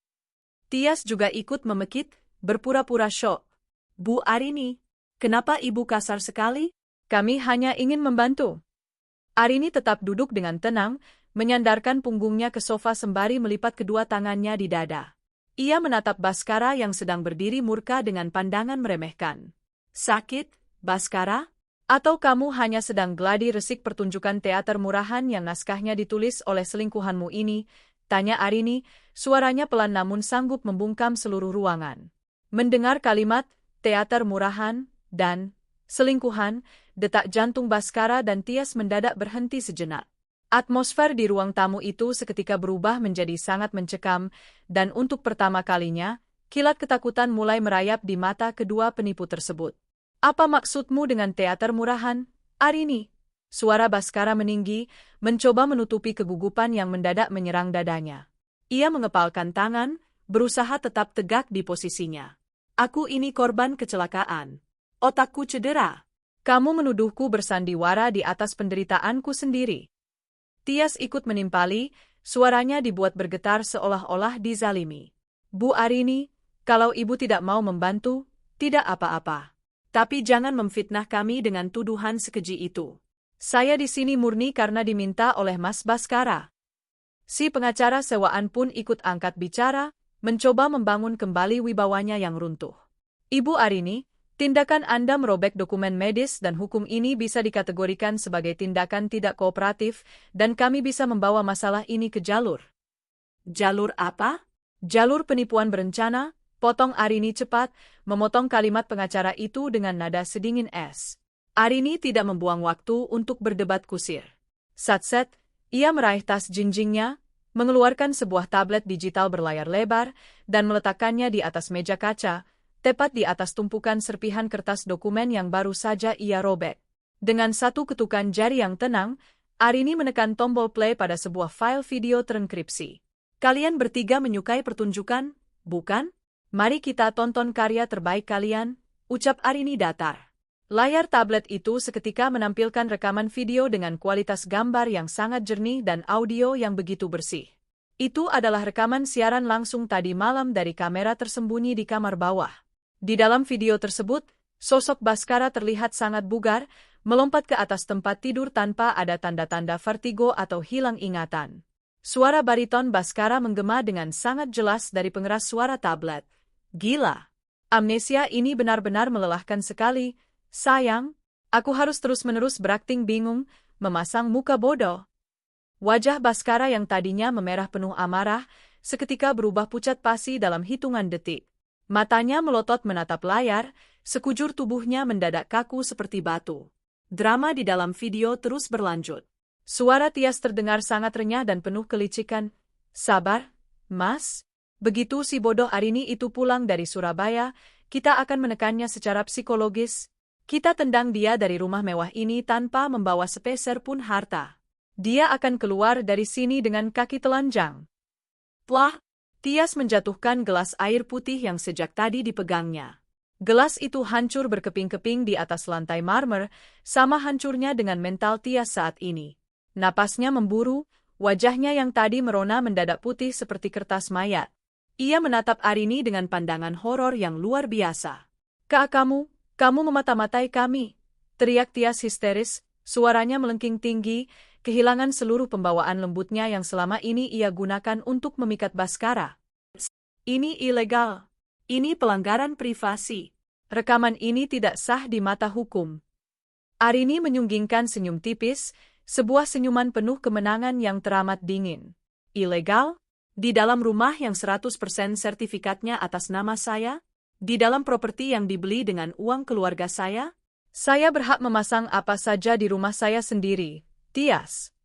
Tias juga ikut memekit, berpura-pura syok. Bu Arini, kenapa ibu kasar sekali? Kami hanya ingin membantu. Arini tetap duduk dengan tenang, menyandarkan punggungnya ke sofa sembari melipat kedua tangannya di dada. Ia menatap Baskara yang sedang berdiri murka dengan pandangan meremehkan. Sakit, Baskara? Atau kamu hanya sedang gladi resik pertunjukan teater murahan yang naskahnya ditulis oleh selingkuhanmu ini? Tanya Arini, suaranya pelan namun sanggup membungkam seluruh ruangan. Mendengar kalimat, teater murahan, dan selingkuhan, detak jantung Baskara dan Tias mendadak berhenti sejenak. Atmosfer di ruang tamu itu seketika berubah menjadi sangat mencekam, dan untuk pertama kalinya, Kilat ketakutan mulai merayap di mata kedua penipu tersebut. Apa maksudmu dengan teater murahan, Arini? Suara Baskara meninggi, mencoba menutupi kegugupan yang mendadak menyerang dadanya. Ia mengepalkan tangan, berusaha tetap tegak di posisinya. Aku ini korban kecelakaan. Otakku cedera. Kamu menuduhku bersandiwara di atas penderitaanku sendiri. Tias ikut menimpali, suaranya dibuat bergetar seolah-olah dizalimi. Bu Arini, kalau ibu tidak mau membantu, tidak apa-apa. Tapi jangan memfitnah kami dengan tuduhan sekeji itu. Saya di sini murni karena diminta oleh Mas Baskara. Si pengacara sewaan pun ikut angkat bicara, mencoba membangun kembali wibawanya yang runtuh. Ibu Arini, tindakan Anda merobek dokumen medis dan hukum ini bisa dikategorikan sebagai tindakan tidak kooperatif dan kami bisa membawa masalah ini ke jalur. Jalur apa? Jalur penipuan berencana, potong Arini cepat, memotong kalimat pengacara itu dengan nada sedingin es. Arini tidak membuang waktu untuk berdebat kusir. Satset, ia meraih tas jinjingnya, mengeluarkan sebuah tablet digital berlayar lebar, dan meletakkannya di atas meja kaca, tepat di atas tumpukan serpihan kertas dokumen yang baru saja ia robek. Dengan satu ketukan jari yang tenang, Arini menekan tombol play pada sebuah file video terenkripsi. Kalian bertiga menyukai pertunjukan, bukan? Mari kita tonton karya terbaik kalian, ucap Arini datar. Layar tablet itu seketika menampilkan rekaman video dengan kualitas gambar yang sangat jernih dan audio yang begitu bersih. Itu adalah rekaman siaran langsung tadi malam dari kamera tersembunyi di kamar bawah. Di dalam video tersebut, sosok Baskara terlihat sangat bugar, melompat ke atas tempat tidur tanpa ada tanda-tanda vertigo atau hilang ingatan. Suara bariton Baskara menggema dengan sangat jelas dari pengeras suara tablet. Gila. Amnesia ini benar-benar melelahkan sekali. Sayang, aku harus terus-menerus berakting bingung, memasang muka bodoh. Wajah Baskara yang tadinya memerah penuh amarah, seketika berubah pucat pasi dalam hitungan detik. Matanya melotot menatap layar, sekujur tubuhnya mendadak kaku seperti batu. Drama di dalam video terus berlanjut. Suara Tias terdengar sangat renyah dan penuh kelicikan. Sabar, Mas. Begitu si bodoh Arini itu pulang dari Surabaya, kita akan menekannya secara psikologis. Kita tendang dia dari rumah mewah ini tanpa membawa sepeser pun harta. Dia akan keluar dari sini dengan kaki telanjang. Plah! Tias menjatuhkan gelas air putih yang sejak tadi dipegangnya. Gelas itu hancur berkeping-keping di atas lantai marmer, sama hancurnya dengan mental Tias saat ini. Napasnya memburu, wajahnya yang tadi merona mendadak putih seperti kertas mayat. Ia menatap Arini dengan pandangan horor yang luar biasa. Kak kamu memata-matai kami, teriak Tias histeris, suaranya melengking tinggi, kehilangan seluruh pembawaan lembutnya yang selama ini ia gunakan untuk memikat Baskara. Ini ilegal. Ini pelanggaran privasi. Rekaman ini tidak sah di mata hukum. Arini menyunggingkan senyum tipis, sebuah senyuman penuh kemenangan yang teramat dingin. Ilegal? Di dalam rumah yang 100% sertifikatnya atas nama saya? Di dalam properti yang dibeli dengan uang keluarga saya? Saya berhak memasang apa saja di rumah saya sendiri. Tias.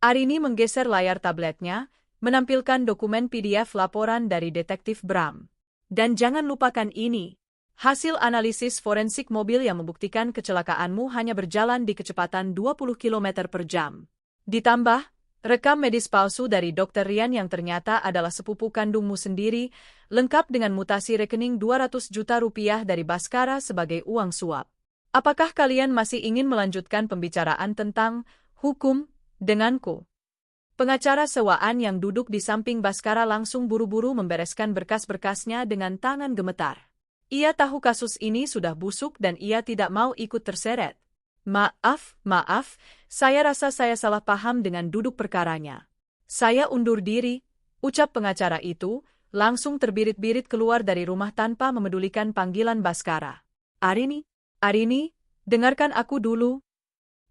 Arini menggeser layar tabletnya, menampilkan dokumen PDF laporan dari Detektif Bram. Dan jangan lupakan ini. Hasil analisis forensik mobil yang membuktikan kecelakaanmu hanya berjalan di kecepatan 20 km per jam. Ditambah, rekam medis palsu dari Dr. Rian yang ternyata adalah sepupu kandungmu sendiri, lengkap dengan mutasi rekening 200 juta rupiah dari Baskara sebagai uang suap. Apakah kalian masih ingin melanjutkan pembicaraan tentang hukum denganku? Pengacara sewaan yang duduk di samping Baskara langsung buru-buru membereskan berkas-berkasnya dengan tangan gemetar. Ia tahu kasus ini sudah busuk dan ia tidak mau ikut terseret. Maaf, saya rasa saya salah paham dengan duduk perkaranya. Saya undur diri, ucap pengacara itu, langsung terbirit-birit keluar dari rumah tanpa memedulikan panggilan Baskara. Arini, dengarkan aku dulu.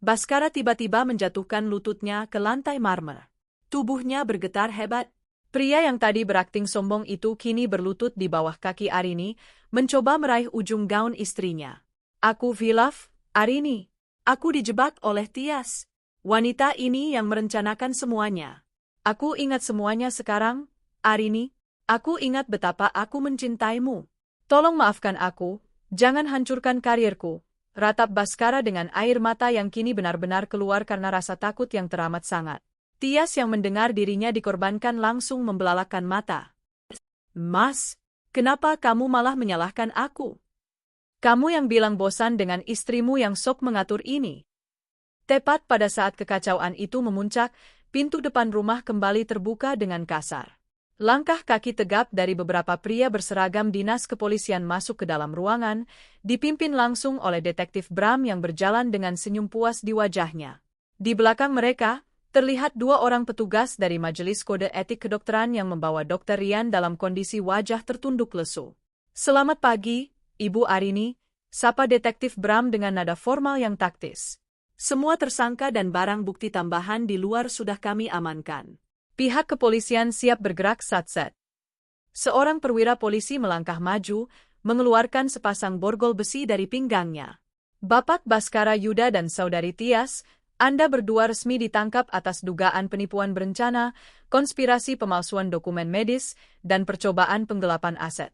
Baskara tiba-tiba menjatuhkan lututnya ke lantai marmer. Tubuhnya bergetar hebat. Pria yang tadi berakting sombong itu kini berlutut di bawah kaki Arini, mencoba meraih ujung gaun istrinya. Aku hilaf, Arini. Aku dijebak oleh Tias. Wanita ini yang merencanakan semuanya. Aku ingat semuanya sekarang, Arini. Aku ingat betapa aku mencintaimu. Tolong maafkan aku, jangan hancurkan karirku, ratap Baskara dengan air mata yang kini benar-benar keluar karena rasa takut yang teramat sangat. Tias yang mendengar dirinya dikorbankan langsung membelalakan mata. Mas, kenapa kamu malah menyalahkan aku? Kamu yang bilang bosan dengan istrimu yang sok mengatur ini. Tepat pada saat kekacauan itu memuncak, pintu depan rumah kembali terbuka dengan kasar. Langkah kaki tegap dari beberapa pria berseragam dinas kepolisian masuk ke dalam ruangan, dipimpin langsung oleh detektif Bram yang berjalan dengan senyum puas di wajahnya. Di belakang mereka, terlihat dua orang petugas dari Majelis Kode Etik Kedokteran yang membawa Dr. Rian dalam kondisi wajah tertunduk lesu. Selamat pagi, Ibu Arini, sapa detektif Bram dengan nada formal yang taktis. Semua tersangka dan barang bukti tambahan di luar sudah kami amankan. Pihak kepolisian siap bergerak satset. Seorang perwira polisi melangkah maju, mengeluarkan sepasang borgol besi dari pinggangnya. Bapak Baskara Yuda dan Saudari Tias, Anda berdua resmi ditangkap atas dugaan penipuan berencana, konspirasi pemalsuan dokumen medis, dan percobaan penggelapan aset.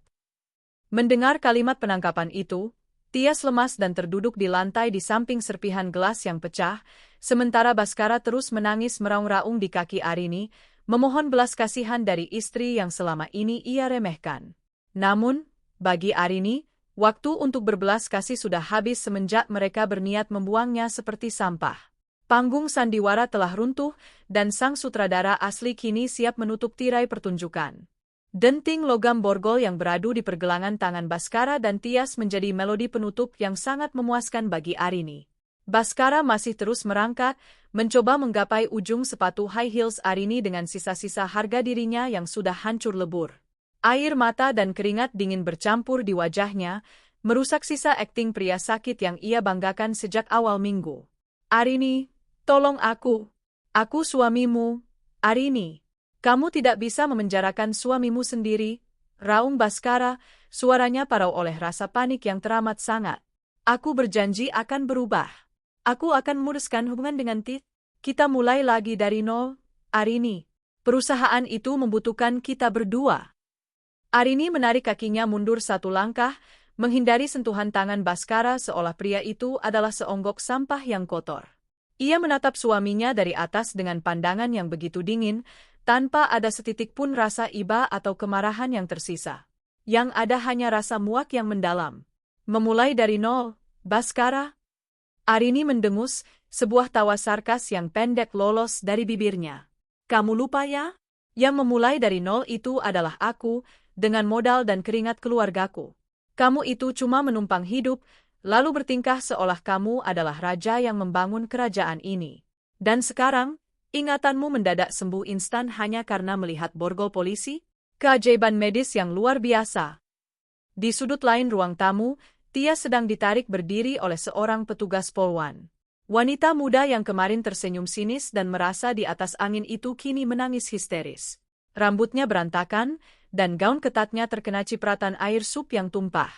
Mendengar kalimat penangkapan itu, Tias lemas dan terduduk di lantai di samping serpihan gelas yang pecah, sementara Baskara terus menangis meraung-raung di kaki Arini, memohon belas kasihan dari istri yang selama ini ia remehkan. Namun, bagi Arini, waktu untuk berbelas kasih sudah habis semenjak mereka berniat membuangnya seperti sampah. Panggung sandiwara telah runtuh, dan sang sutradara asli kini siap menutup tirai pertunjukan. Denting logam borgol yang beradu di pergelangan tangan Baskara dan Tias menjadi melodi penutup yang sangat memuaskan bagi Arini. Baskara masih terus merangkak, mencoba menggapai ujung sepatu high heels Arini dengan sisa-sisa harga dirinya yang sudah hancur lebur. Air mata dan keringat dingin bercampur di wajahnya, merusak sisa akting pria sakit yang ia banggakan sejak awal minggu. Arini, tolong aku. Aku suamimu, Arini. Kamu tidak bisa memenjarakan suamimu sendiri, raung Baskara, suaranya parau oleh rasa panik yang teramat sangat. Aku berjanji akan berubah. Aku akan memutuskan hubungan dengan Tit. Kita mulai lagi dari nol, Arini. Perusahaan itu membutuhkan kita berdua. Arini menarik kakinya mundur satu langkah, menghindari sentuhan tangan Baskara seolah pria itu adalah seonggok sampah yang kotor. Ia menatap suaminya dari atas dengan pandangan yang begitu dingin, tanpa ada setitik pun rasa iba atau kemarahan yang tersisa. Yang ada hanya rasa muak yang mendalam. Memulai dari nol, Baskara? Arini mendengus, sebuah tawa sarkas yang pendek lolos dari bibirnya. Kamu lupa ya? Yang memulai dari nol itu adalah aku, dengan modal dan keringat keluargaku. Kamu itu cuma menumpang hidup, lalu bertingkah seolah kamu adalah raja yang membangun kerajaan ini. Dan sekarang, ingatanmu mendadak sembuh instan hanya karena melihat borgol polisi? Keajaiban medis yang luar biasa. Di sudut lain ruang tamu, Tias sedang ditarik berdiri oleh seorang petugas Polwan. Wanita muda yang kemarin tersenyum sinis dan merasa di atas angin itu kini menangis histeris. Rambutnya berantakan, dan gaun ketatnya terkena cipratan air sup yang tumpah.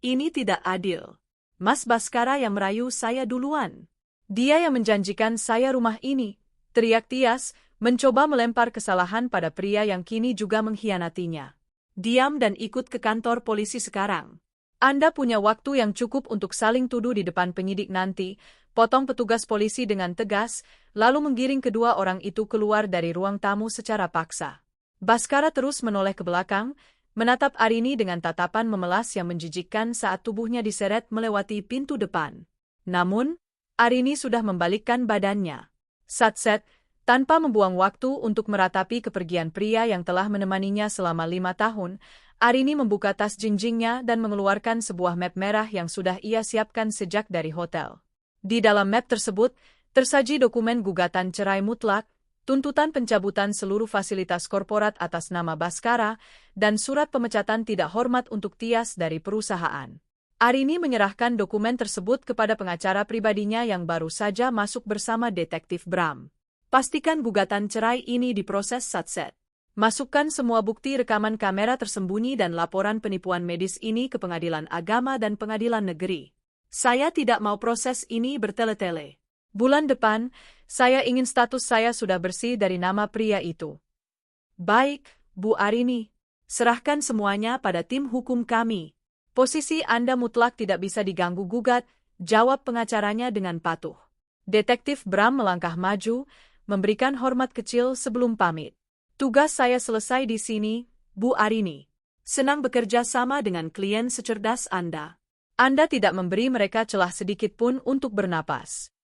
Ini tidak adil. Mas Baskara yang merayu saya duluan. Dia yang menjanjikan saya rumah ini, teriak Tias, mencoba melempar kesalahan pada pria yang kini juga mengkhianatinya. Diam dan ikut ke kantor polisi sekarang. Anda punya waktu yang cukup untuk saling tuduh di depan penyidik nanti, potong petugas polisi dengan tegas, lalu menggiring kedua orang itu keluar dari ruang tamu secara paksa. Baskara terus menoleh ke belakang, menatap Arini dengan tatapan memelas yang menjijikkan saat tubuhnya diseret melewati pintu depan. Namun, Arini sudah membalikkan badannya. Satset, tanpa membuang waktu untuk meratapi kepergian pria yang telah menemaninya selama 5 tahun, Arini membuka tas jinjingnya dan mengeluarkan sebuah map merah yang sudah ia siapkan sejak dari hotel. Di dalam map tersebut, tersaji dokumen gugatan cerai mutlak, tuntutan pencabutan seluruh fasilitas korporat atas nama Baskara, dan surat pemecatan tidak hormat untuk Tias dari perusahaan. Arini menyerahkan dokumen tersebut kepada pengacara pribadinya yang baru saja masuk bersama detektif Bram. Pastikan gugatan cerai ini diproses satset. Masukkan semua bukti rekaman kamera tersembunyi dan laporan penipuan medis ini ke Pengadilan Agama dan Pengadilan Negeri. Saya tidak mau proses ini bertele-tele. Bulan depan, saya ingin status saya sudah bersih dari nama pria itu. Baik, Bu Arini. Serahkan semuanya pada tim hukum kami. Posisi Anda mutlak tidak bisa diganggu-gugat, jawab pengacaranya dengan patuh. Detektif Bram melangkah maju, memberikan hormat kecil sebelum pamit. Tugas saya selesai di sini, Bu Arini. Senang bekerja sama dengan klien secerdas Anda. Anda tidak memberi mereka celah sedikit pun untuk bernapas.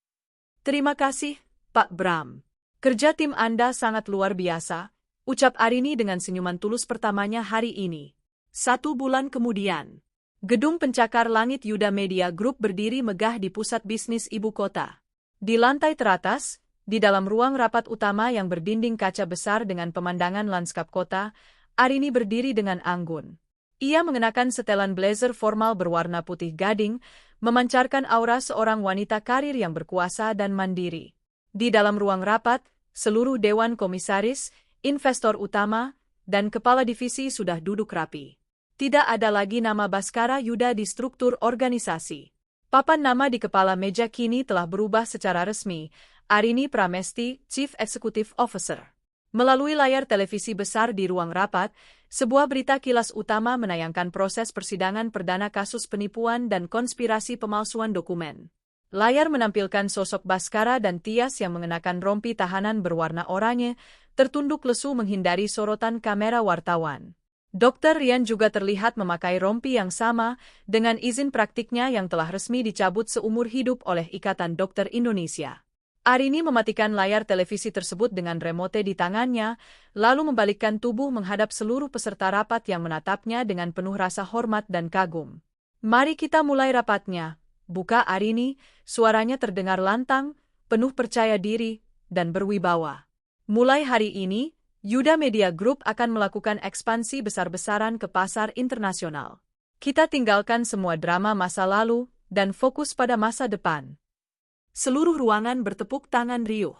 Terima kasih, Pak Bram. Kerja tim Anda sangat luar biasa, ucap Arini dengan senyuman tulus pertamanya hari ini. 1 bulan kemudian, gedung pencakar langit Yuda Media Group berdiri megah di pusat bisnis ibu kota. Di lantai teratas, di dalam ruang rapat utama yang berdinding kaca besar dengan pemandangan lanskap kota, Arini berdiri dengan anggun. Ia mengenakan setelan blazer formal berwarna putih gading, memancarkan aura seorang wanita karir yang berkuasa dan mandiri. Di dalam ruang rapat, seluruh dewan komisaris, investor utama, dan kepala divisi sudah duduk rapi. Tidak ada lagi nama Baskara Yuda di struktur organisasi. Papan nama di kepala meja kini telah berubah secara resmi, Arini Pramesti, Chief Executive Officer. Melalui layar televisi besar di ruang rapat, sebuah berita kilas utama menayangkan proses persidangan perdana kasus penipuan dan konspirasi pemalsuan dokumen. Layar menampilkan sosok Baskara dan Tias yang mengenakan rompi tahanan berwarna oranye, tertunduk lesu menghindari sorotan kamera wartawan. Dr. Rian juga terlihat memakai rompi yang sama, dengan izin praktiknya yang telah resmi dicabut seumur hidup oleh Ikatan Dokter Indonesia. Arini mematikan layar televisi tersebut dengan remote di tangannya, lalu membalikkan tubuh menghadap seluruh peserta rapat yang menatapnya dengan penuh rasa hormat dan kagum. Mari kita mulai rapatnya, buka Arini, suaranya terdengar lantang, penuh percaya diri, dan berwibawa. Mulai hari ini, Yuda Media Group akan melakukan ekspansi besar-besaran ke pasar internasional. Kita tinggalkan semua drama masa lalu dan fokus pada masa depan. Seluruh ruangan bertepuk tangan riuh.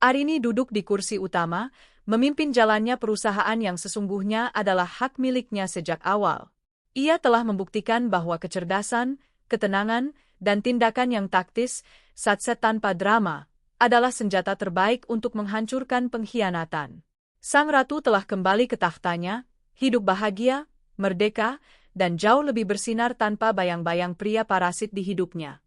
Arini duduk di kursi utama, memimpin jalannya perusahaan yang sesungguhnya adalah hak miliknya sejak awal. Ia telah membuktikan bahwa kecerdasan, ketenangan, dan tindakan yang taktis, satset tanpa drama, adalah senjata terbaik untuk menghancurkan pengkhianatan. Sang ratu telah kembali ke tahtanya, hidup bahagia, merdeka, dan jauh lebih bersinar tanpa bayang-bayang pria parasit di hidupnya.